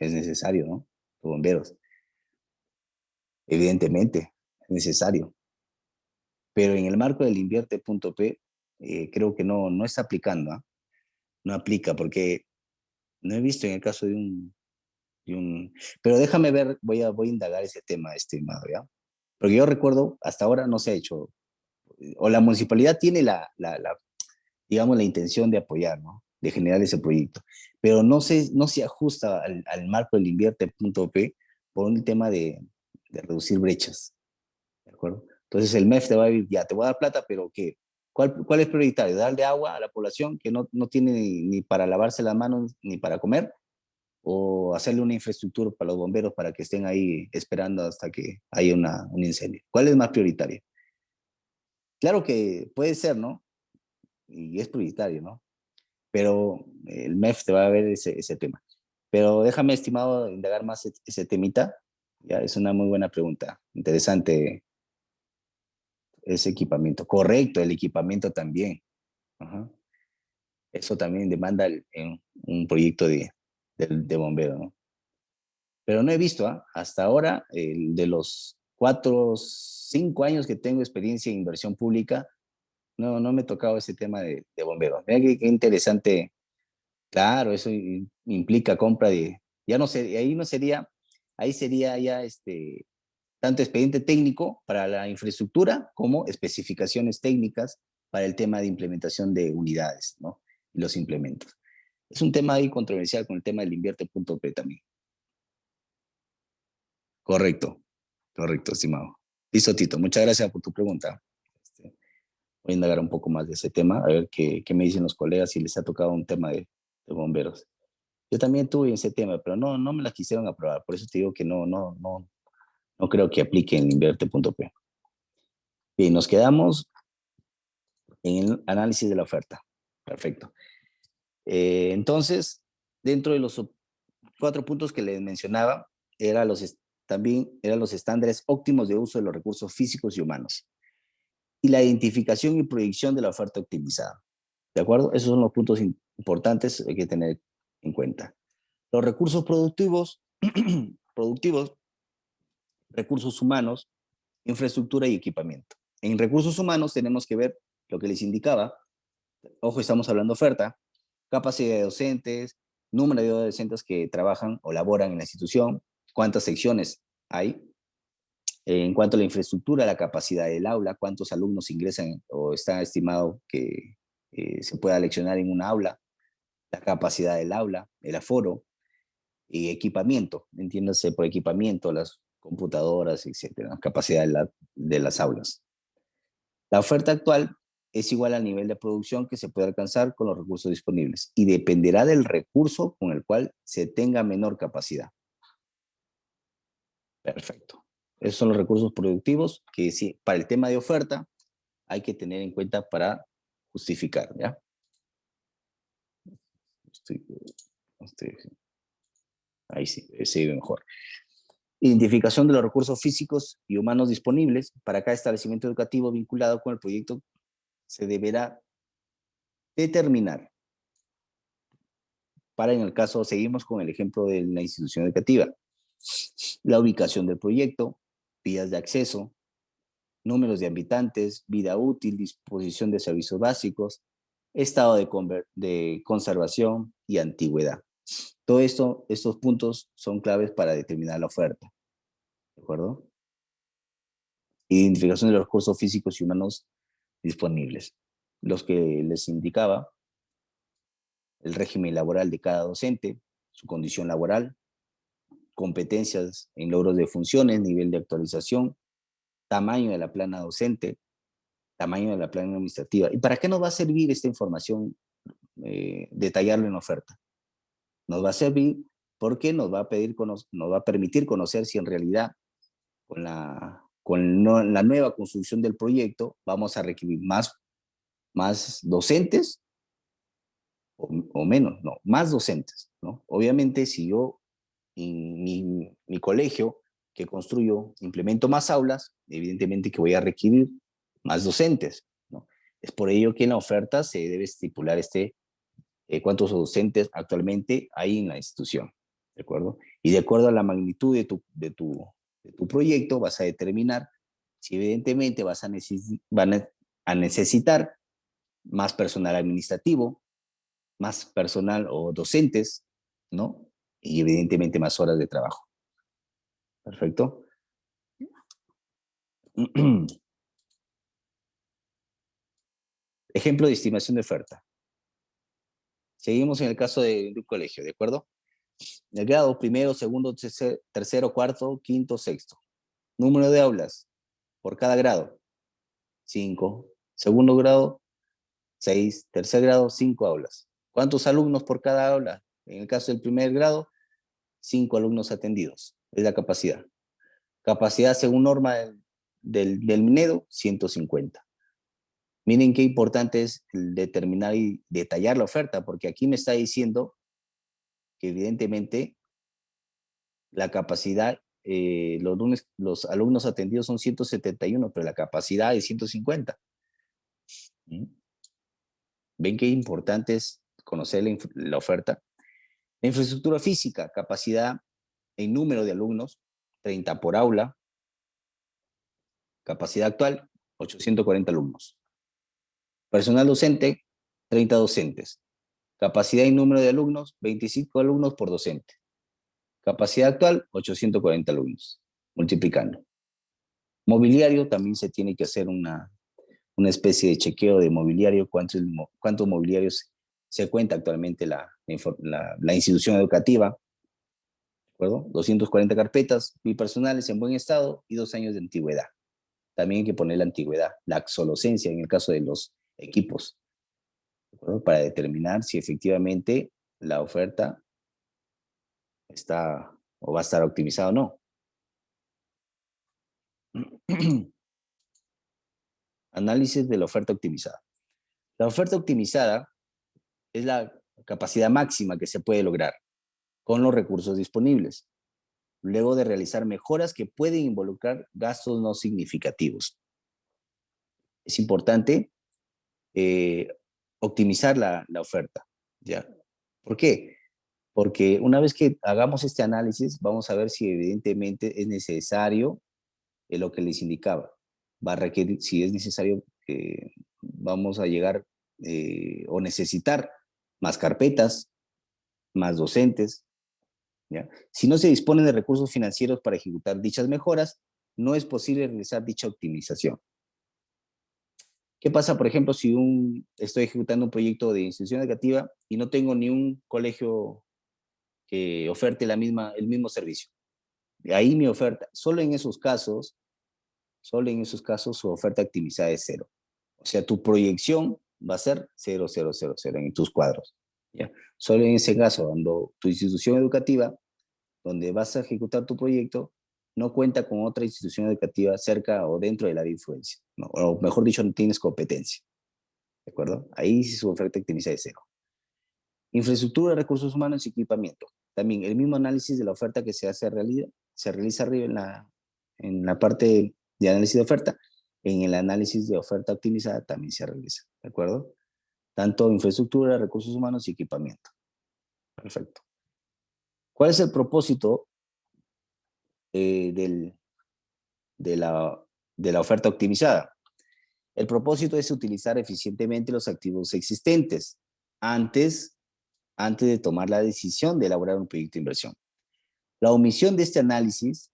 es necesario, ¿no? Los bomberos, evidentemente, es necesario. Pero en el marco del invierte.p, creo que no está aplicando, ¿ah? No aplica porque no he visto en el caso pero déjame ver, voy a indagar ese tema, estimado, ¿ya? Porque yo recuerdo, hasta ahora no se ha hecho, o la municipalidad tiene digamos, la intención de apoyar, ¿no? De generar ese proyecto, pero no se ajusta al marco del invierte.p por un tema de reducir brechas, ¿de acuerdo? Entonces el MEF te va a decir, ya, te voy a dar plata, pero ¿qué? ¿Cuál es prioritario? ¿Darle agua a la población que no tiene ni para lavarse las manos ni para comer? ¿O hacerle una infraestructura para los bomberos para que estén ahí esperando hasta que haya un incendio? ¿Cuál es más prioritario? Claro que puede ser, ¿no? Y es prioritario, ¿no? Pero el MEF te va a ver ese tema. Pero déjame, estimado, indagar más ese temita. Ya, es una muy buena pregunta. Interesante ese equipamiento. Correcto, el equipamiento también. Ajá. Eso también demanda en un proyecto de bombero, ¿no? Pero no he visto, ¿ah? Hasta ahora, de los 4, 5 años que tengo experiencia en inversión pública, no me he tocado ese tema de bomberos. Mira qué interesante. Claro, eso implica compra ya no sé, ahí no sería, ahí sería ya tanto expediente técnico para la infraestructura como especificaciones técnicas para el tema de implementación de unidades, ¿no? Y los implementos. Es un tema ahí controversial con el tema del invierte.p también. Correcto, correcto, estimado. Listo, Tito. Muchas gracias por tu pregunta. Voy a indagar un poco más de ese tema, a ver qué me dicen los colegas si les ha tocado un tema de bomberos. Yo también tuve ese tema, pero no me la quisieron aprobar. Por eso te digo que no creo que aplique en invierte.p. Bien, nos quedamos en el análisis de la oferta. Perfecto. Entonces, dentro de los 4 puntos que les mencionaba, también eran los estándares óptimos de uso de los recursos físicos y humanos y la identificación y proyección de la oferta optimizada. ¿De acuerdo? Esos son los puntos importantes que hay que tener en cuenta. Los recursos productivos, recursos humanos, infraestructura y equipamiento. En recursos humanos tenemos que ver lo que les indicaba. Ojo, estamos hablando de oferta, capacidad de docentes, número de docentes que trabajan o laboran en la institución, cuántas secciones hay. En cuanto a la infraestructura, la capacidad del aula, cuántos alumnos ingresan o está estimado que se pueda leccionar en una aula, la capacidad del aula, el aforo y equipamiento, entiéndase por equipamiento, las computadoras, etcétera, la capacidad de las aulas. La oferta actual es igual al nivel de producción que se puede alcanzar con los recursos disponibles y dependerá del recurso con el cual se tenga menor capacidad. Perfecto. Esos son los recursos productivos que sí, para el tema de oferta hay que tener en cuenta para justificar, ¿ya? Ahí sí, se ve mejor. Identificación de los recursos físicos y humanos disponibles para cada establecimiento educativo vinculado con el proyecto se deberá determinar. Para en el caso, seguimos con el ejemplo de la institución educativa. La ubicación del proyecto, vías de acceso, números de habitantes, vida útil, disposición de servicios básicos, estado de conservación y antigüedad. Todo esto, estos puntos son claves para determinar la oferta. ¿De acuerdo? Identificación de los recursos físicos y humanos disponibles. Los que les indicaba, el régimen laboral de cada docente, su condición laboral, competencias en logros de funciones, nivel de actualización, tamaño de la plana docente, tamaño de la plana administrativa. ¿Y para qué nos va a servir esta información, detallarlo en la oferta? Nos va a servir porque nos va a permitir conocer si en realidad con la nueva construcción del proyecto vamos a requerir más docentes o menos, no, más docentes, ¿no? Obviamente, si yo en mi colegio que construyo implemento más aulas, evidentemente que voy a requerir más docentes, ¿no? Es por ello que en la oferta se debe estipular cuántos docentes actualmente hay en la institución, ¿de acuerdo? Y de acuerdo a la magnitud de tu proyecto vas a determinar si evidentemente van a necesitar más personal administrativo, más personal o docentes, ¿no? Y evidentemente más horas de trabajo. Perfecto. Ejemplo de estimación de oferta. Seguimos en el caso de un colegio, ¿de acuerdo? El grado primero, segundo, tercero, cuarto, quinto, sexto. Número de aulas por cada grado, 5. Segundo grado, 6. Tercer grado, 5 aulas. ¿Cuántos alumnos por cada aula? En el caso del primer grado, 5 alumnos atendidos. Es la capacidad. Capacidad según norma del Minedo, 150. Miren qué importante es determinar y detallar la oferta, porque aquí me está diciendo que evidentemente la capacidad, los alumnos atendidos son 171, pero la capacidad es 150. ¿Ven qué importante es conocer la oferta? La infraestructura física, capacidad en número de alumnos, 30 por aula. Capacidad actual, 840 alumnos. Personal docente, 30 docentes. Capacidad y número de alumnos, 25 alumnos por docente. Capacidad actual, 840 alumnos. Multiplicando. Mobiliario, también se tiene que hacer una especie de chequeo de mobiliario, cuántos mobiliarios se cuenta actualmente la institución educativa, ¿de acuerdo? 240 carpetas bipersonales en buen estado y 2 años de antigüedad. También hay que poner la antigüedad, la obsolescencia en el caso de los equipos, ¿de acuerdo? Para determinar si efectivamente la oferta está o va a estar optimizada o no. Análisis de la oferta optimizada. La oferta optimizada es la capacidad máxima que se puede lograr con los recursos disponibles, luego de realizar mejoras que pueden involucrar gastos no significativos. Es importante optimizar la oferta, ¿ya? ¿Por qué? Porque una vez que hagamos este análisis, vamos a ver si evidentemente es necesario lo que les indicaba. Va a requerir, si es necesario, vamos a llegar o necesitar más carpetas, más docentes, ¿ya? Si no se dispone de recursos financieros para ejecutar dichas mejoras, no es posible realizar dicha optimización. ¿Qué pasa, por ejemplo, si estoy ejecutando un proyecto de institución educativa y no tengo ni un colegio que oferte el mismo servicio? De ahí mi oferta, solo en esos casos, su oferta optimizada es cero. O sea, tu proyección va a ser 0, 0, 0, 0 en tus cuadros, ¿ya? Solo en ese caso, cuando tu institución educativa, donde vas a ejecutar tu proyecto, no cuenta con otra institución educativa cerca o dentro del área de influencia, ¿no? O mejor dicho, no tienes competencia, ¿de acuerdo? Ahí sí su oferta optimizada es cero. Infraestructura, recursos humanos y equipamiento. También el mismo análisis de la oferta que se realiza arriba en la parte de análisis de oferta. En el análisis de oferta optimizada también se realiza, ¿de acuerdo? Tanto infraestructura, recursos humanos y equipamiento. Perfecto. ¿Cuál es el propósito de, de la oferta optimizada? El propósito es utilizar eficientemente los activos existentes antes de tomar la decisión de elaborar un proyecto de inversión. La omisión de este análisis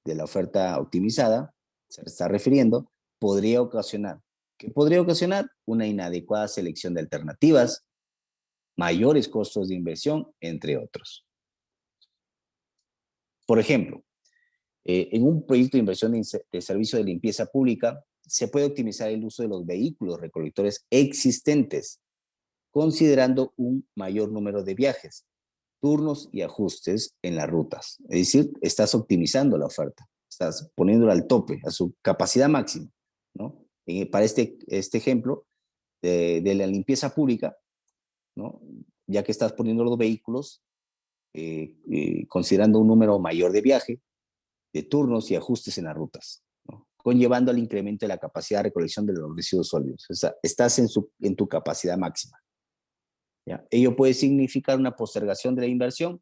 de la oferta optimizada, se está refiriendo, podría ocasionar, ¿qué podría ocasionar? Una inadecuada selección de alternativas, mayores costos de inversión, entre otros. Por ejemplo, en un proyecto de inversión de servicio de limpieza pública, se puede optimizar el uso de los vehículos recolectores existentes, considerando un mayor número de viajes, turnos y ajustes en las rutas. Es decir, estás optimizando la oferta, estás poniéndola al tope, a su capacidad máxima, ¿no? Para este ejemplo de la limpieza pública, ¿no? Ya que estás poniendo los vehículos, considerando un número mayor de viaje, de turnos y ajustes en las rutas, ¿no? Conllevando al incremento de la capacidad de recolección de los residuos sólidos. O sea, estás en tu capacidad máxima, ¿ya? Ello puede significar una postergación de la inversión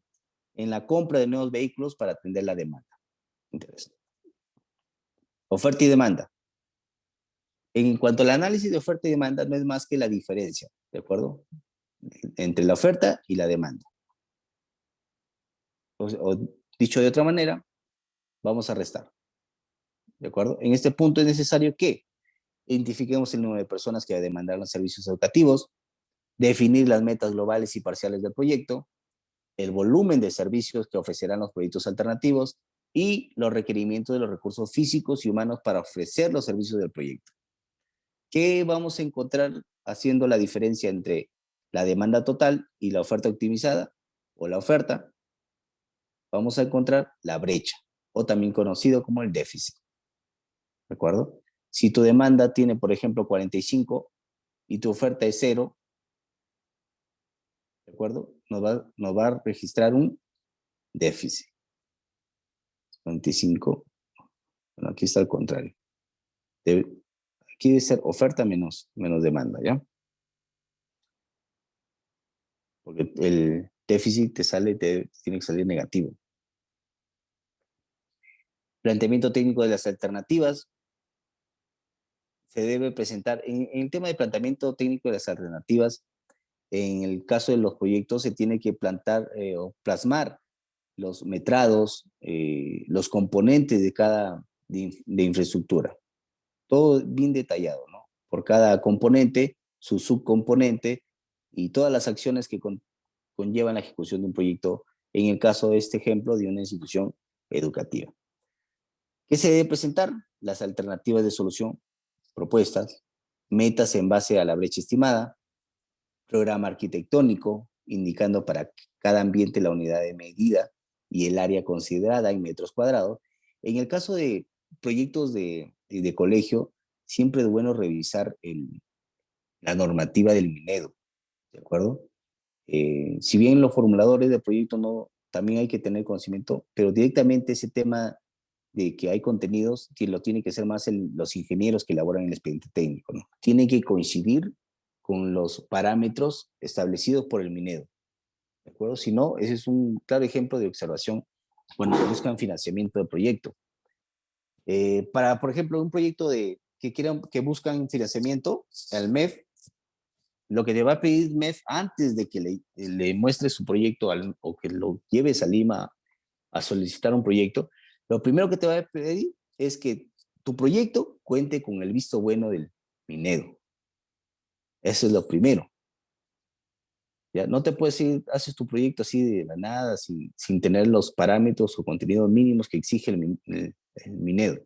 en la compra de nuevos vehículos para atender la demanda. Interesante. Oferta y demanda. En cuanto al análisis de oferta y demanda, no es más que la diferencia, ¿de acuerdo? Entre la oferta y la demanda. O dicho de otra manera, vamos a restar, ¿de acuerdo? En este punto es necesario que identifiquemos el número de personas que demandarán los servicios educativos, definir las metas globales y parciales del proyecto, el volumen de servicios que ofrecerán los proyectos alternativos y los requerimientos de los recursos físicos y humanos para ofrecer los servicios del proyecto. ¿Qué vamos a encontrar haciendo la diferencia entre la demanda total y la oferta optimizada o la oferta? Vamos a encontrar la brecha, o también conocido como el déficit, ¿de acuerdo? Si tu demanda tiene, por ejemplo, 45 y tu oferta es 0, ¿de acuerdo? Nos va a registrar un déficit. 45, bueno, aquí está al contrario. Aquí debe ser oferta menos demanda, ¿ya? Porque el déficit tiene que salir negativo. Planteamiento técnico de las alternativas. Se debe presentar, en el tema de planteamiento técnico de las alternativas, en el caso de los proyectos se tiene que plantar o plasmar los metrados, los componentes de cada de infraestructura. Todo bien detallado, ¿no? Por cada componente, su subcomponente y todas las acciones que conllevan la ejecución de un proyecto, en el caso de este ejemplo, de una institución educativa. ¿Qué se debe presentar? Las alternativas de solución propuestas, metas en base a la brecha estimada, programa arquitectónico, indicando para cada ambiente la unidad de medida y el área considerada en metros cuadrados. En el caso de proyectos de colegio, siempre es bueno revisar la normativa del Minedo, ¿de acuerdo? Si bien los formuladores de proyecto no, también hay que tener conocimiento, pero directamente ese tema de que hay contenidos que lo tienen que hacer más los ingenieros que elaboran el expediente técnico, ¿no? Tienen que coincidir con los parámetros establecidos por el Minedo, ¿de acuerdo? Si no, ese es un claro ejemplo de observación cuando buscan financiamiento del proyecto. Para, por ejemplo, un proyecto que buscan financiamiento, el MEF, lo que te va a pedir MEF antes de que le muestre su proyecto o que lo lleves a Lima a solicitar un proyecto, lo primero que te va a pedir es que tu proyecto cuente con el visto bueno del Minedo. Eso es lo primero. ¿Ya? No te puedes ir, haces tu proyecto así de la nada, sin tener los parámetros o contenidos mínimos que exige el Minedo.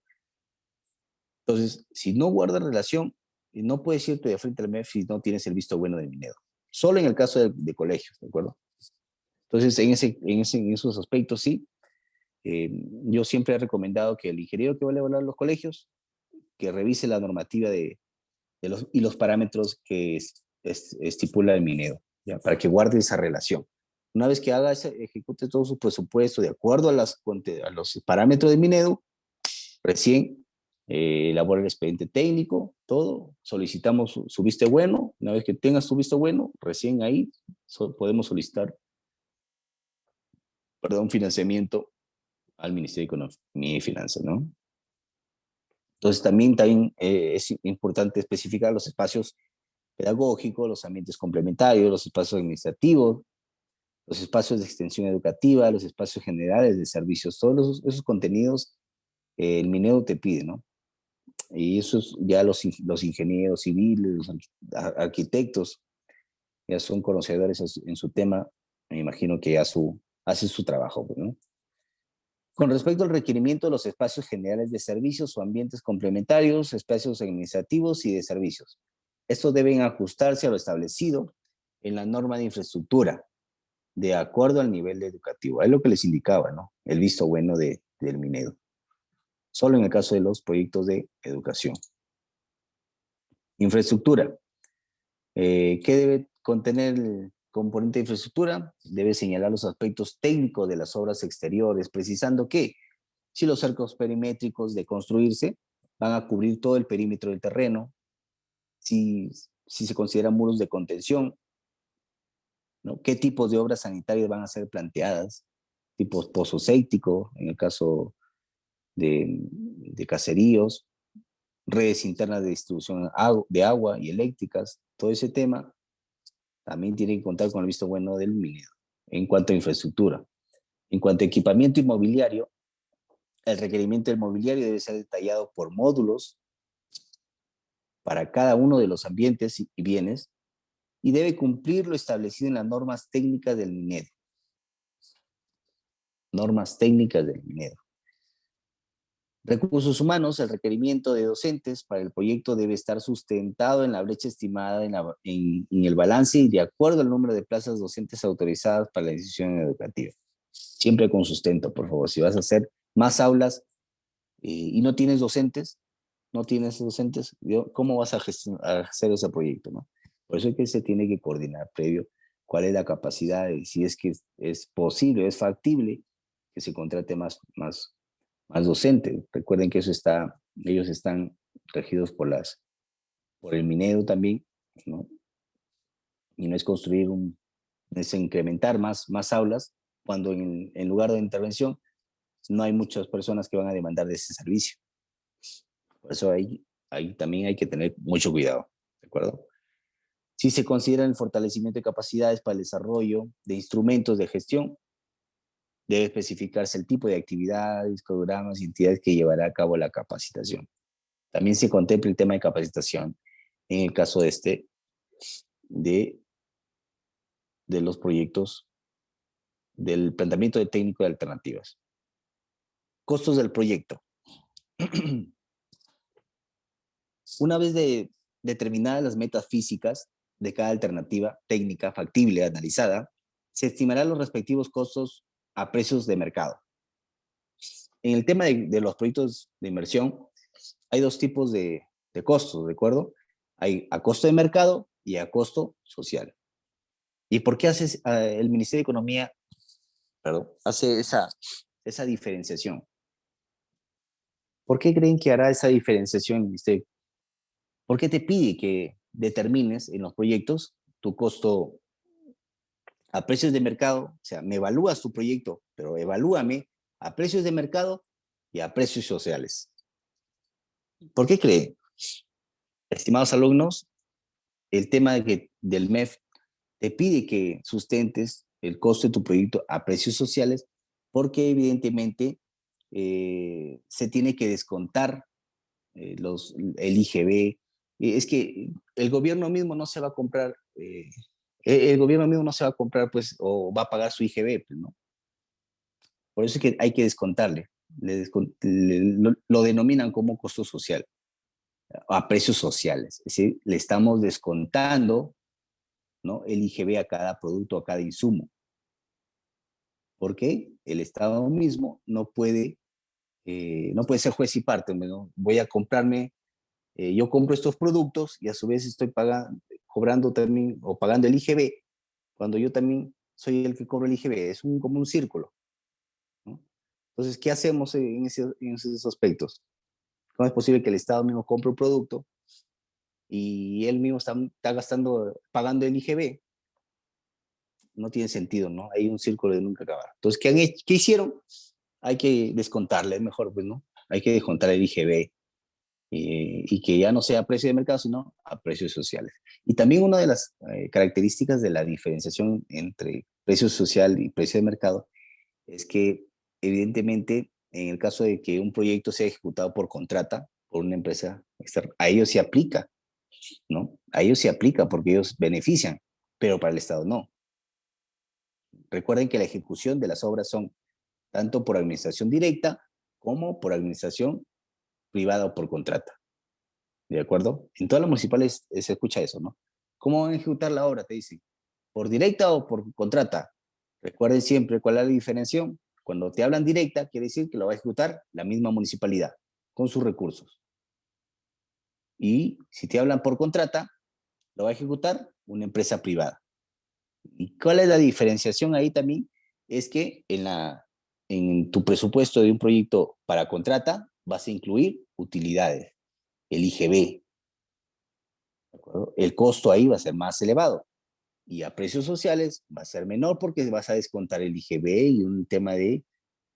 Entonces, si no guardas relación, no puedes irte de frente al MEF si no tienes el visto bueno del Minedo. Solo en el caso de colegios, ¿de acuerdo? Entonces, en esos aspectos sí, yo siempre he recomendado que el ingeniero que va a evaluar los colegios, que revise la normativa y los parámetros que estipula el Minedo, ¿ya? Para que guarde esa relación. Una vez que ejecute todo su presupuesto de acuerdo a los parámetros del Minedo, recién elabora el expediente técnico, todo, solicitamos su visto bueno. Una vez que tengas tu visto bueno, recién ahí podemos solicitar, perdón, financiamiento al Ministerio de Economía y Finanzas, ¿no? Entonces también es importante especificar los espacios pedagógicos, los ambientes complementarios, los espacios administrativos, los espacios de extensión educativa, los espacios generales de servicios, todos esos contenidos el Minedo te pide, ¿no? Y eso ya los ingenieros civiles, los arquitectos, ya son conocedores en su tema, me imagino que ya hacen su trabajo, ¿no? Con respecto al requerimiento de los espacios generales de servicios o ambientes complementarios, espacios administrativos y de servicios. Estos deben ajustarse a lo establecido en la norma de infraestructura, de acuerdo al nivel educativo. Es lo que les indicaba, ¿no? El visto bueno del Minedo. Solo en el caso de los proyectos de educación. Infraestructura. ¿Qué debe contener el componente de infraestructura? Debe señalar los aspectos técnicos de las obras exteriores, precisando que si los cercos perimétricos de construirse van a cubrir todo el perímetro del terreno, si se consideran muros de contención, ¿no? ¿Qué tipos de obras sanitarias van a ser planteadas? Tipos pozo séptico, en el caso de caseríos, redes internas de distribución de agua y eléctricas, todo ese tema también tiene que contar con el visto bueno del Minedo. En cuanto a infraestructura, en cuanto a equipamiento inmobiliario, el requerimiento del mobiliario debe ser detallado por módulos para cada uno de los ambientes y bienes y debe cumplir lo establecido en las normas técnicas del Minedo. Normas técnicas del Minedo. Recursos humanos, el requerimiento de docentes para el proyecto debe estar sustentado en la brecha estimada en el balance y de acuerdo al número de plazas docentes autorizadas para la institución educativa. Siempre con sustento, por favor. Si vas a hacer más aulas y no tienes docentes, ¿cómo vas a hacer ese proyecto, no? Por eso es que se tiene que coordinar previo cuál es la capacidad y si es que es posible, es factible que se contrate más docentes. Recuerden que ellos están regidos por el Minedo también, ¿no? Y no es es incrementar más aulas cuando en lugar de intervención no hay muchas personas que van a demandar de ese servicio. Por eso ahí también hay que tener mucho cuidado, ¿de acuerdo? Si se considera el fortalecimiento de capacidades para el desarrollo de instrumentos de gestión, Debe especificarse el tipo de actividades, programas y entidades que llevará a cabo la capacitación. También se contempla el tema de capacitación en el caso de, de los proyectos del planteamiento de técnico de alternativas. Costos del proyecto. Una vez determinadas las metas físicas de cada alternativa técnica factible analizada, se estimarán los respectivos costos a precios de mercado. En el tema de los proyectos de inversión, hay dos tipos de costos, ¿de acuerdo? Hay a costo de mercado y a costo social. ¿Y por qué hace el Ministerio de Economía, hace esa diferenciación? ¿Por qué creen que hará esa diferenciación el Ministerio? ¿Por qué te pide que determines en los proyectos tu costo a precios de mercado? O sea, me evalúas tu proyecto, pero evalúame a precios de mercado y a precios sociales. ¿Por qué creen? Estimados alumnos, el tema del MEF te pide que sustentes el costo de tu proyecto a precios sociales porque evidentemente se tiene que descontar el IGB. Es que el gobierno mismo no se va a comprar, el gobierno mismo no se va a comprar, pues, o va a pagar su IGB, pues, ¿no? Por eso es que hay que descontarle. Lo denominan como costo social, a precios sociales. Es decir, le estamos descontando, ¿no?, el IGB a cada producto, a cada insumo. Porque el Estado mismo no puede ser juez y parte, ¿no? Voy a comprarme, yo compro estos productos y a su vez estoy cobrando también o pagando el IGB, cuando yo también soy el que cobra el IGB. Es como un círculo, ¿no? Entonces, ¿qué hacemos en esos aspectos? ¿Cómo es posible que el Estado mismo compre un producto y él mismo está pagando el IGB? No tiene sentido, ¿no? Hay un círculo de nunca acabar. Entonces, ¿qué hicieron? Hay que descontarle, mejor, pues, ¿no? Hay que descontar el IGB y que ya no sea a precio de mercado, sino a precios sociales. Y también una de las características de la diferenciación entre precio social y precio de mercado es que, evidentemente, en el caso de que un proyecto sea ejecutado por contrata, por una empresa externa, a ellos se aplica, ¿no? A ellos se aplica porque ellos benefician, pero para el Estado no. Recuerden que la ejecución de las obras son tanto por administración directa como por administración privada o por contrata. ¿De acuerdo? En todas las municipales se escucha eso, ¿no? ¿Cómo van a ejecutar la obra? Te dicen. ¿Por directa o por contrata? Recuerden siempre cuál es la diferenciación. Cuando te hablan directa, quiere decir que lo va a ejecutar la misma municipalidad, con sus recursos. Y si te hablan por contrata, lo va a ejecutar una empresa privada. ¿Y cuál es la diferenciación ahí también? Es que en tu presupuesto de un proyecto para contrata vas a incluir utilidades, el IGB. ¿De acuerdo? El costo ahí va a ser más elevado. Y a precios sociales va a ser menor porque vas a descontar el IGB y un tema de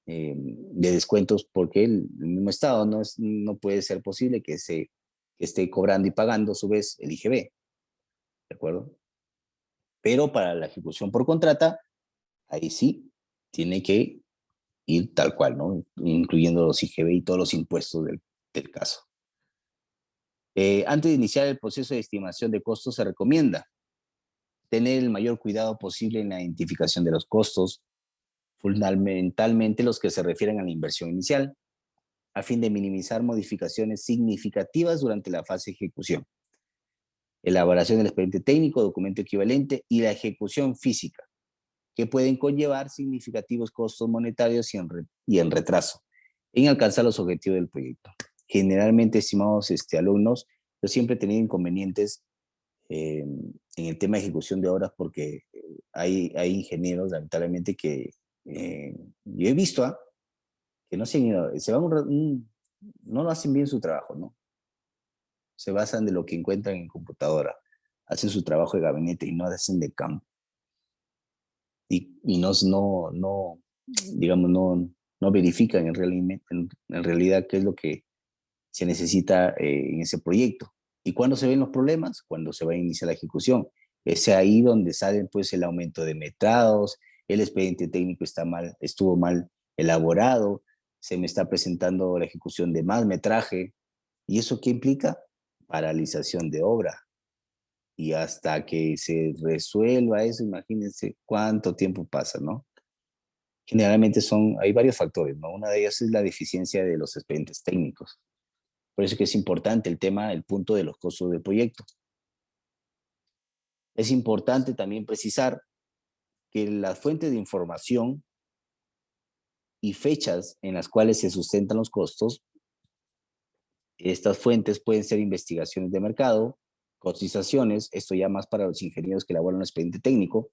descuentos porque el mismo Estado no puede ser posible que esté cobrando y pagando a su vez el IGB. ¿De acuerdo? Pero para la ejecución por contrata, ahí sí tiene que ir tal cual, ¿no? Incluyendo los IGB y todos los impuestos del caso. Antes de iniciar el proceso de estimación de costos, se recomienda tener el mayor cuidado posible en la identificación de los costos, fundamentalmente los que se refieren a la inversión inicial, a fin de minimizar modificaciones significativas durante la fase de ejecución. Elaboración del expediente técnico, documento equivalente y la ejecución física, que pueden conllevar significativos costos monetarios y en retraso en alcanzar los objetivos del proyecto. Generalmente, estimados alumnos, yo siempre he tenido inconvenientes en el tema de ejecución de obras porque hay ingenieros, lamentablemente, que yo he visto que no no lo hacen bien su trabajo, ¿no? Se basan de lo que encuentran en computadora, hacen su trabajo de gabinete y no hacen de campo. Y digamos, no verifican en realidad qué es lo que se necesita en ese proyecto. ¿Y cuándo se ven los problemas? Cuando se va a iniciar la ejecución. Es ahí donde salen pues el aumento de metrados, el expediente técnico estuvo mal elaborado, se me está presentando la ejecución de más metraje. ¿Y eso qué implica? Paralización de obra. Y hasta que se resuelva eso, imagínense cuánto tiempo pasa, ¿no? Generalmente hay varios factores, ¿no? Una de ellas es la deficiencia de los expedientes técnicos. Por eso que es importante el punto de los costos del proyecto. Es importante también precisar que las fuentes de información y fechas en las cuales se sustentan los costos, estas fuentes pueden ser investigaciones de mercado, cotizaciones, esto ya más para los ingenieros que elaboran un expediente técnico,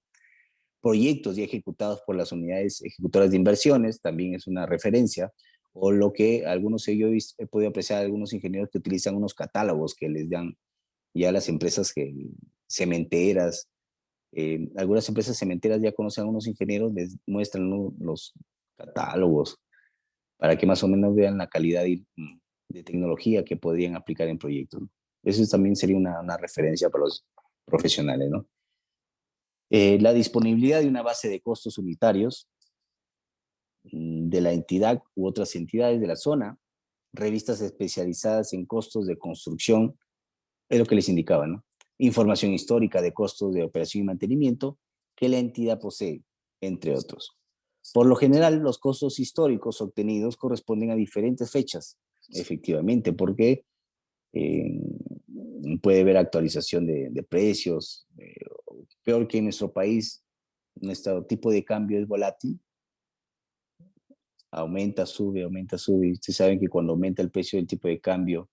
proyectos ya ejecutados por las unidades ejecutoras de inversiones, también es una referencia, o lo que yo he podido apreciar algunos ingenieros que utilizan unos catálogos que les dan ya las empresas cementeras. Algunas empresas cementeras ya conocen a unos ingenieros, les muestran los catálogos para que más o menos vean la calidad de tecnología que podrían aplicar en proyectos, ¿no? Eso también sería una referencia para los profesionales, ¿no? La disponibilidad de una base de costos unitarios de la entidad u otras entidades de la zona, revistas especializadas en costos de construcción, es lo que les indicaba, ¿no? Información histórica de costos de operación y mantenimiento que la entidad posee, entre otros. Por lo general, los costos históricos obtenidos corresponden a diferentes fechas, efectivamente, porque eh, puede haber actualización de precios. Peor que en nuestro país, nuestro tipo de cambio es volátil, aumenta, sube, aumenta, sube. Y ustedes saben que cuando aumenta el precio del tipo de cambio,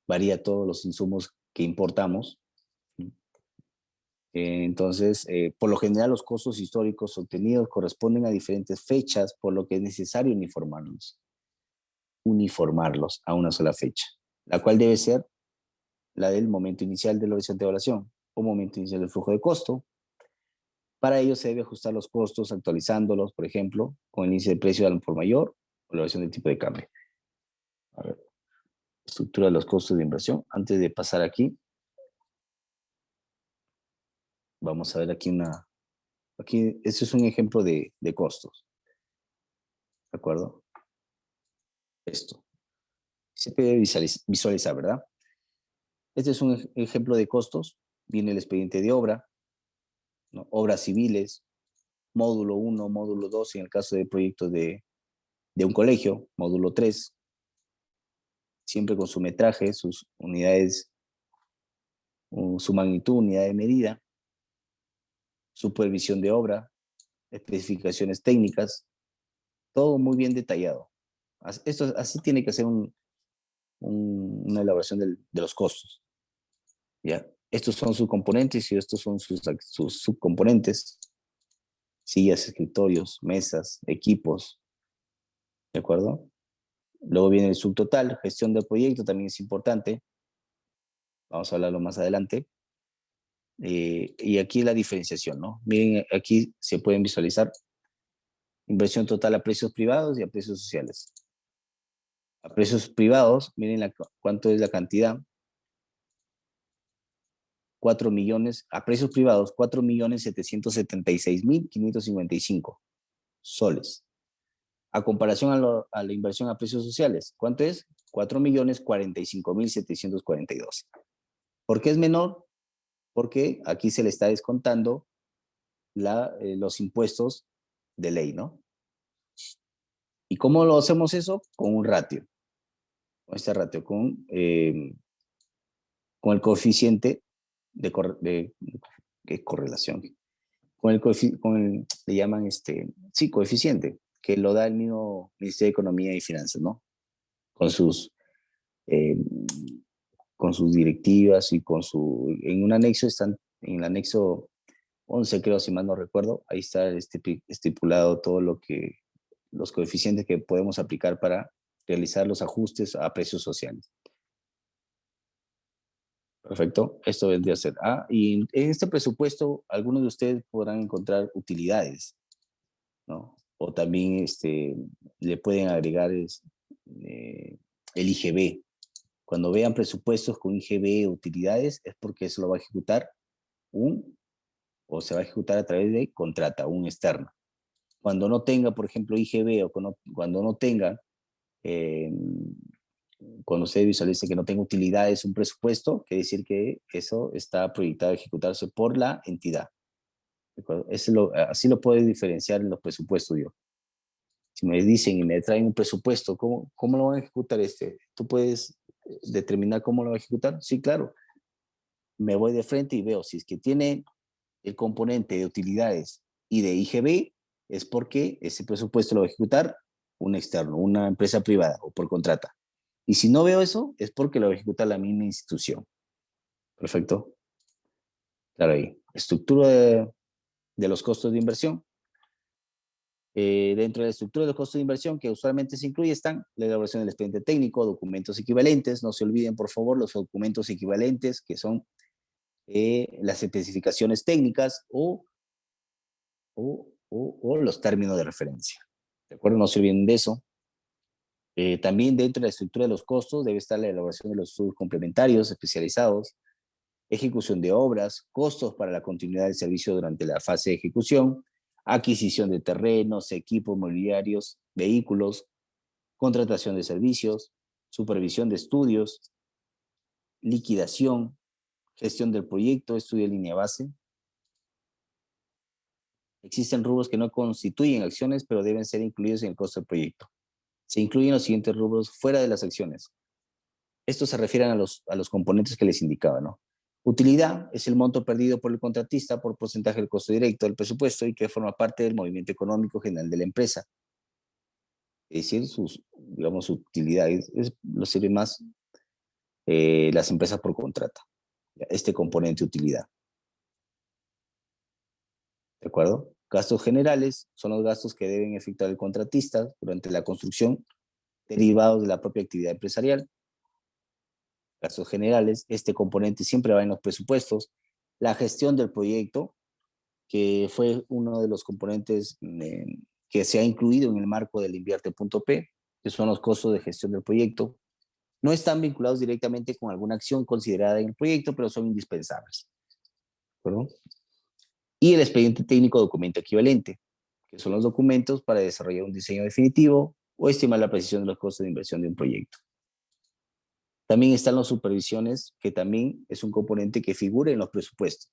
varía todos los insumos que importamos. Entonces, por lo general, los costos históricos obtenidos corresponden a diferentes fechas, por lo que es necesario uniformarlos a una sola fecha, la cual debe ser la del momento inicial del horizonte de evaluación o momento inicial del flujo de costo. Para ello se debe ajustar los costos actualizándolos, por ejemplo, con el índice de precio al por mayor o la variación del tipo de cambio. A ver, estructura de los costos de inversión. Antes de pasar aquí, vamos a ver aquí, este es un ejemplo de costos, ¿de acuerdo? Esto. Se puede visualizar, ¿verdad? Este es un ejemplo de costos. Viene el expediente de obra, ¿no? Obras civiles, módulo 1, módulo 2, en el caso de proyectos de un colegio, módulo 3, siempre con su metraje, sus unidades, su magnitud, unidad de medida, supervisión de obra, especificaciones técnicas, todo muy bien detallado. Así tiene que ser una elaboración de los costos, ¿ya? Estos son sus componentes y estos son sus subcomponentes, sillas, escritorios, mesas, equipos, ¿de acuerdo? Luego viene el subtotal, gestión del proyecto, también es importante. Vamos a hablarlo más adelante. Y aquí la diferenciación, ¿no? Miren, aquí se pueden visualizar inversión total a precios privados y a precios sociales. A precios privados, miren cuánto es la cantidad. 4 millones, a precios privados, 4.776.555 soles. A comparación a la inversión a precios sociales, ¿cuánto es? 4.045.742. ¿Por qué es menor? Porque aquí se le está descontando los impuestos de ley, ¿no? ¿Y cómo lo hacemos eso? Con un ratio. Con este ratio, con el coeficiente de correlación. Le llaman coeficiente, que lo da el mismo Ministerio de Economía y Finanzas, ¿no? Con sus, eh, con sus directivas y en un anexo en el anexo 11, creo, si mal no recuerdo, ahí está estipulado todo los coeficientes que podemos aplicar para realizar los ajustes a precios sociales. Perfecto, esto vendría a ser A. Y en este presupuesto, algunos de ustedes podrán encontrar utilidades, ¿no? O también le pueden agregar el IGB. Cuando vean presupuestos con IGB o utilidades, es porque se lo va a ejecutar o se va a ejecutar a través de contrata, un externo. cuando no tenga, por ejemplo, IGB o cuando no tenga, cuando se visualice que no tenga utilidades un presupuesto, quiere decir que eso está proyectado a ejecutarse por la entidad. ¿De acuerdo? Así lo puedo diferenciar en los presupuestos yo. Si me dicen y me traen un presupuesto, ¿cómo lo van a ejecutar este? ¿Tú puedes determinar cómo lo va a ejecutar? Sí, claro. Me voy de frente y veo si es que tiene el componente de utilidades y de IGB, es porque ese presupuesto lo va a ejecutar un externo, una empresa privada o por contrata. Y si no veo eso, es porque lo va a ejecutar la misma institución. Perfecto. Claro, ahí. Estructura de los costos de inversión. Dentro de la estructura de los costos de inversión que usualmente se incluye están la elaboración del expediente técnico, documentos equivalentes. No se olviden, por favor, los documentos equivalentes, que son las especificaciones técnicas o los términos de referencia. ¿De acuerdo? No se olviden de eso. También dentro de la estructura de los costos debe estar la elaboración de los estudios complementarios especializados, ejecución de obras, costos para la continuidad del servicio durante la fase de ejecución, adquisición de terrenos, equipos mobiliarios, vehículos, contratación de servicios, supervisión de estudios, liquidación, gestión del proyecto, estudio de línea base. Existen rubros que no constituyen acciones, pero deben ser incluidos en el costo del proyecto. Se incluyen los siguientes rubros fuera de las acciones. Estos se refieren a los componentes que les indicaba, ¿no? Utilidad es el monto perdido por el contratista por porcentaje del costo directo del presupuesto y que forma parte del movimiento económico general de la empresa. Es decir, digamos, su utilidad lo sirve más las empresas por contrata. Este componente utilidad. ¿De acuerdo? Gastos generales son los gastos que deben efectuar el contratista durante la construcción derivados de la propia actividad empresarial. Gastos generales, este componente siempre va en los presupuestos. La gestión del proyecto, que fue uno de los componentes que se ha incluido en el marco del Invierte.p, que son los costos de gestión del proyecto. No están vinculados directamente con alguna acción considerada en el proyecto, pero son indispensables. ¿De acuerdo? Y el expediente técnico documento equivalente, que son los documentos para desarrollar un diseño definitivo o estimar la precisión de los costos de inversión de un proyecto. También están las supervisiones, que también es un componente que figura en los presupuestos.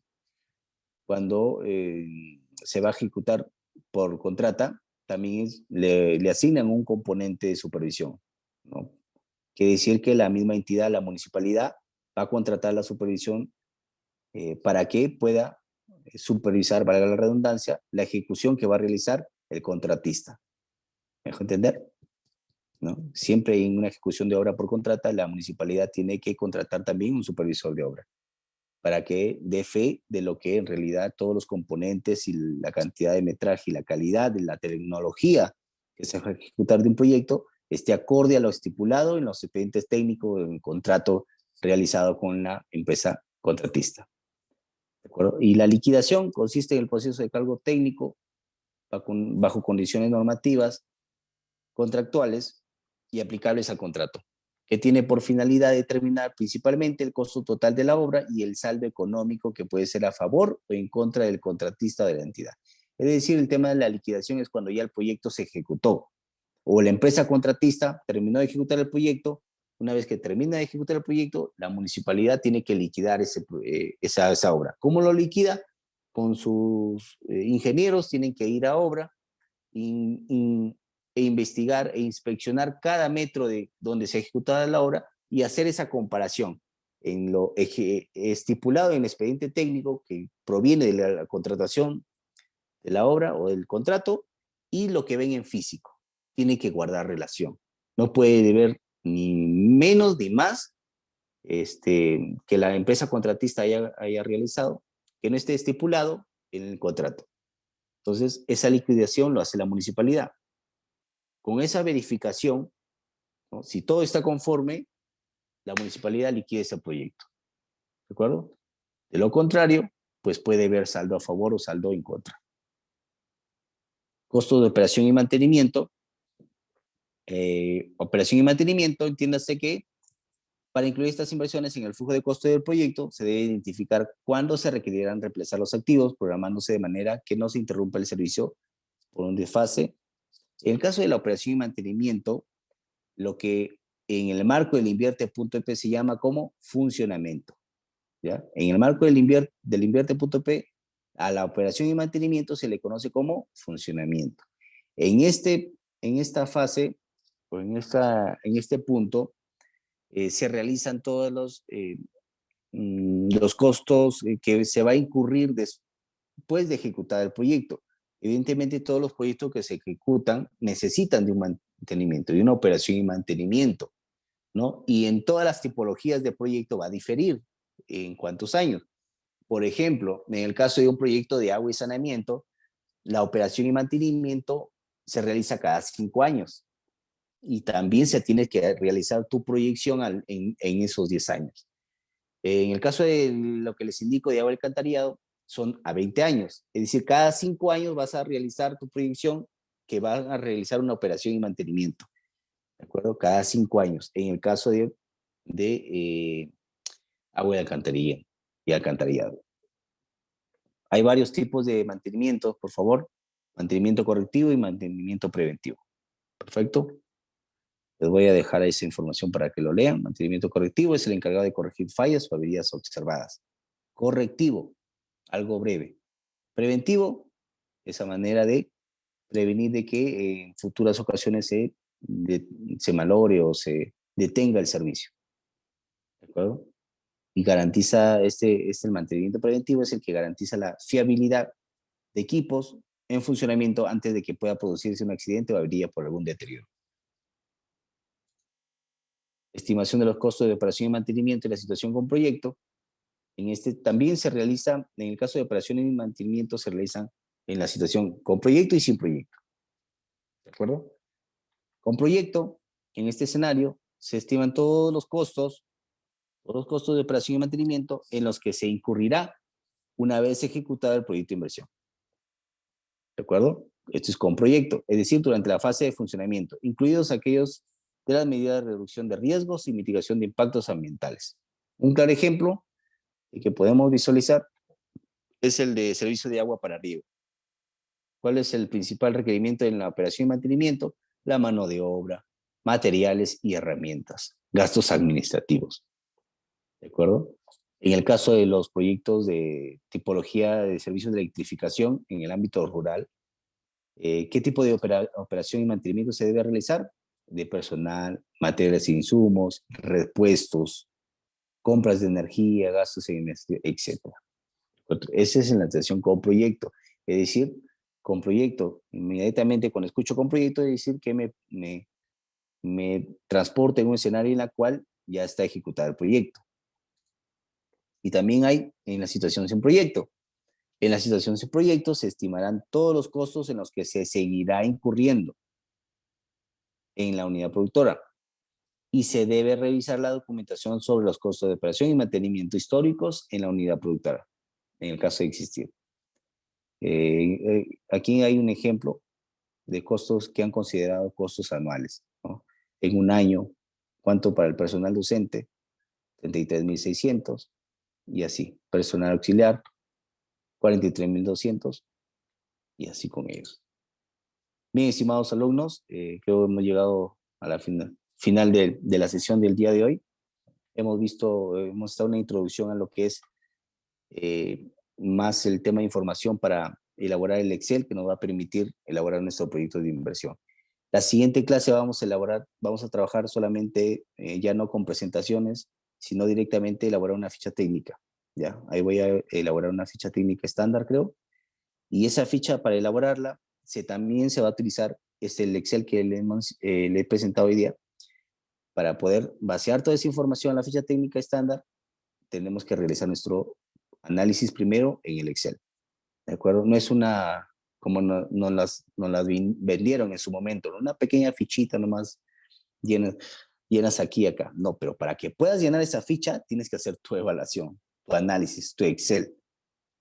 Cuando se va a ejecutar por contrata, también le asignan un componente de supervisión, ¿no? Quiere decir que la misma entidad, la municipalidad, va a contratar la supervisión para que pueda supervisar, valga la redundancia, la ejecución que va a realizar el contratista. ¿Me dejo entender? ¿No? Siempre en una ejecución de obra por contrata, la municipalidad tiene que contratar también un supervisor de obra para que dé fe de lo que en realidad todos los componentes y la cantidad de metraje y la calidad de la tecnología que se va a ejecutar de un proyecto esté acorde a lo estipulado en los expedientes técnicos en el contrato realizado con la empresa contratista. ¿De acuerdo? Y la liquidación consiste en el proceso de cargo técnico bajo condiciones normativas contractuales y aplicables al contrato, que tiene por finalidad determinar principalmente el costo total de la obra y el saldo económico que puede ser a favor o en contra del contratista de la entidad. Es decir, el tema de la liquidación es cuando ya el proyecto se ejecutó o la empresa contratista terminó de ejecutar el proyecto. Una vez que termina de ejecutar el proyecto, la municipalidad tiene que liquidar esa obra. ¿Cómo lo liquida? Con sus ingenieros tienen que ir a obra e investigar e inspeccionar cada metro de donde se ha ejecutado la obra y hacer esa comparación en lo estipulado en el expediente técnico que proviene de la contratación de la obra o del contrato y lo que ven en físico. Tiene que guardar relación. No puede deber ni menos ni más que la empresa contratista haya realizado, que no esté estipulado en el contrato. Entonces, esa liquidación lo hace la municipalidad. Con esa verificación, ¿no? Si todo está conforme, la municipalidad liquida ese proyecto. ¿De acuerdo? De lo contrario, pues puede haber saldo a favor o saldo en contra. Costos de operación y mantenimiento. Operación y mantenimiento, entiéndase que para incluir estas inversiones en el flujo de costo del proyecto, se debe identificar cuándo se requerirán reemplazar los activos, programándose de manera que no se interrumpa el servicio por un desfase. En el caso de la operación y mantenimiento, lo que en el marco del invierte.p se llama como funcionamiento, ¿ya? En el marco del invierte.p, a la operación y mantenimiento se le conoce como funcionamiento. En esta fase, o en este punto, se realizan todos los costos que se va a incurrir después de ejecutar el proyecto. Evidentemente, todos los proyectos que se ejecutan necesitan de un mantenimiento, de una operación y mantenimiento, ¿no? Y en todas las tipologías de proyecto va a diferir en cuántos años. Por ejemplo, en el caso de un proyecto de agua y saneamiento, la operación y mantenimiento se realiza cada 5 años y también se tiene que realizar tu proyección en esos 10 años. En el caso de lo que les indico de agua y alcantarillado, son a 20 años. Es decir, cada 5 años vas a realizar tu proyección que va a realizar una operación y mantenimiento. ¿De acuerdo? Cada 5 años. En el caso de agua y alcantarillado. Hay varios tipos de mantenimiento, por favor. Mantenimiento correctivo y mantenimiento preventivo. Perfecto. Les voy a dejar esa información para que lo lean. Mantenimiento correctivo es el encargado de corregir fallas o averías observadas. Correctivo, algo breve. Preventivo, esa manera de prevenir de que en futuras ocasiones se malogre o se detenga el servicio. ¿De acuerdo? Y garantiza, el mantenimiento preventivo es el que garantiza la fiabilidad de equipos en funcionamiento antes de que pueda producirse un accidente o avería por algún deterioro. Estimación de los costos de operación y mantenimiento y la situación con proyecto. También se realiza, en el caso de operaciones y mantenimiento, se realizan en la situación con proyecto y sin proyecto. ¿De acuerdo? Con proyecto, en este escenario, se estiman todos los costos de operación y mantenimiento en los que se incurrirá una vez ejecutado el proyecto de inversión. ¿De acuerdo? Esto es con proyecto, es decir, durante la fase de funcionamiento, incluidos aquellos de las medidas de reducción de riesgos y mitigación de impactos ambientales. Un claro ejemplo que podemos visualizar es el de servicio de agua para riego. ¿Cuál es el principal requerimiento en la operación y mantenimiento? La mano de obra, materiales y herramientas, gastos administrativos. ¿De acuerdo? En el caso de los proyectos de tipología de servicios de electrificación en el ámbito rural, ¿qué tipo de operación y mantenimiento se debe realizar? De personal, materiales e insumos, repuestos, compras de energía, gastos en etc. Esa es la atención con proyecto. Es decir, con proyecto, inmediatamente cuando escucho con proyecto, es decir que me transporta en un escenario en el cual ya está ejecutado el proyecto. Y también hay en la situación sin proyecto. En la situación sin proyecto se estimarán todos los costos en los que se seguirá incurriendo en la unidad productora y se debe revisar la documentación sobre los costos de operación y mantenimiento históricos en la unidad productora, en el caso de existir. Aquí hay un ejemplo de costos que han considerado costos anuales, ¿no? En un año, ¿cuánto para el personal docente? 33.600 y así. Personal auxiliar, 43.200 y así con ellos. Bien, estimados alumnos, creo que hemos llegado a la final de la sesión del día de hoy. Hemos estado una introducción a lo que es más el tema de información para elaborar el Excel que nos va a permitir elaborar nuestro proyecto de inversión. La siguiente clase vamos a trabajar solamente ya no con presentaciones, sino directamente elaborar una ficha técnica. ¿Ya? Ahí voy a elaborar una ficha técnica estándar, creo. Y esa ficha, para elaborarla, también se va a utilizar el Excel que le he presentado hoy día. Para poder vaciar toda esa información en la ficha técnica estándar, tenemos que realizar nuestro análisis primero en el Excel. ¿De acuerdo? No es como nos las vendieron en su momento, ¿no? Una pequeña fichita nomás llenas aquí y acá. No, pero para que puedas llenar esa ficha, tienes que hacer tu evaluación, tu análisis, tu Excel.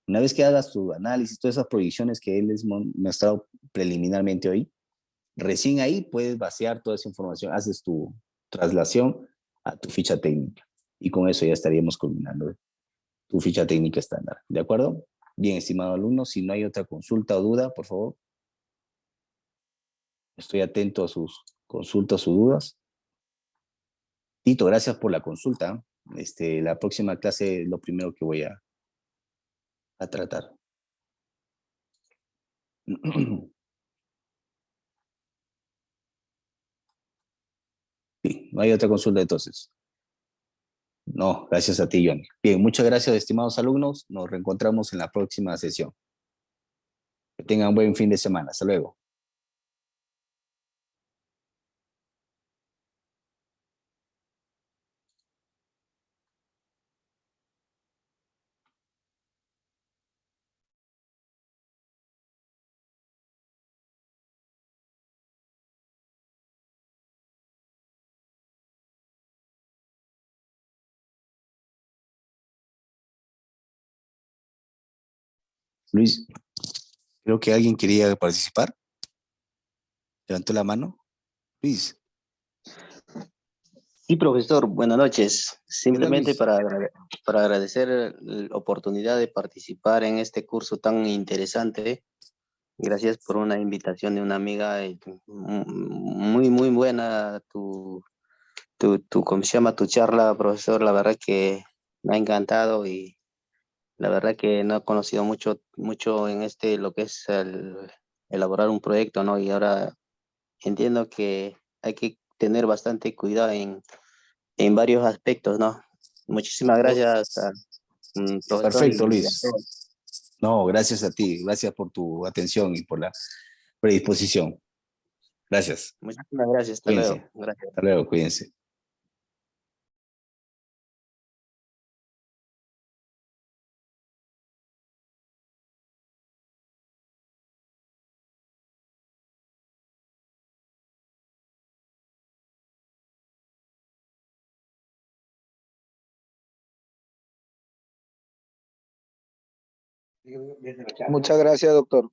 Una vez que hagas tu análisis, todas esas proyecciones que él les mostrado preliminarmente hoy, recién ahí puedes vaciar toda esa información, haces tu traslación a tu ficha técnica. Y con eso ya estaríamos culminando tu ficha técnica estándar. ¿De acuerdo? Bien, estimado alumno, si no hay otra consulta o duda, por favor. Estoy atento a sus consultas, sus dudas. Tito, gracias por la consulta. La próxima clase es lo primero que voy a tratar. Sí, no hay otra consulta entonces. No, gracias a ti, Johnny. Bien, muchas gracias, estimados alumnos. Nos reencontramos en la próxima sesión. Que tengan un buen fin de semana. Hasta luego. Luis, creo que alguien quería participar. Levantó la mano. Luis, Sí, profesor, buenas noches. ¿qué tal, Simplemente Luis? para agradecer la oportunidad de participar en este curso tan interesante. Gracias por una invitación de una amiga. Muy, muy buena ¿cómo se llama? Tu charla, profesor. La verdad que me ha encantado y la verdad que no he conocido mucho en lo que es elaborar un proyecto, ¿no? Y ahora entiendo que hay que tener bastante cuidado en varios aspectos, ¿no? Muchísimas Oh, gracias, profesor, perfecto, y a Luis. todos. No, gracias a ti. Gracias por tu atención y por la predisposición. Gracias. Muchísimas gracias. Hasta luego. Cuídense. Gracias. Hasta luego, cuídense. Muchas gracias, doctor.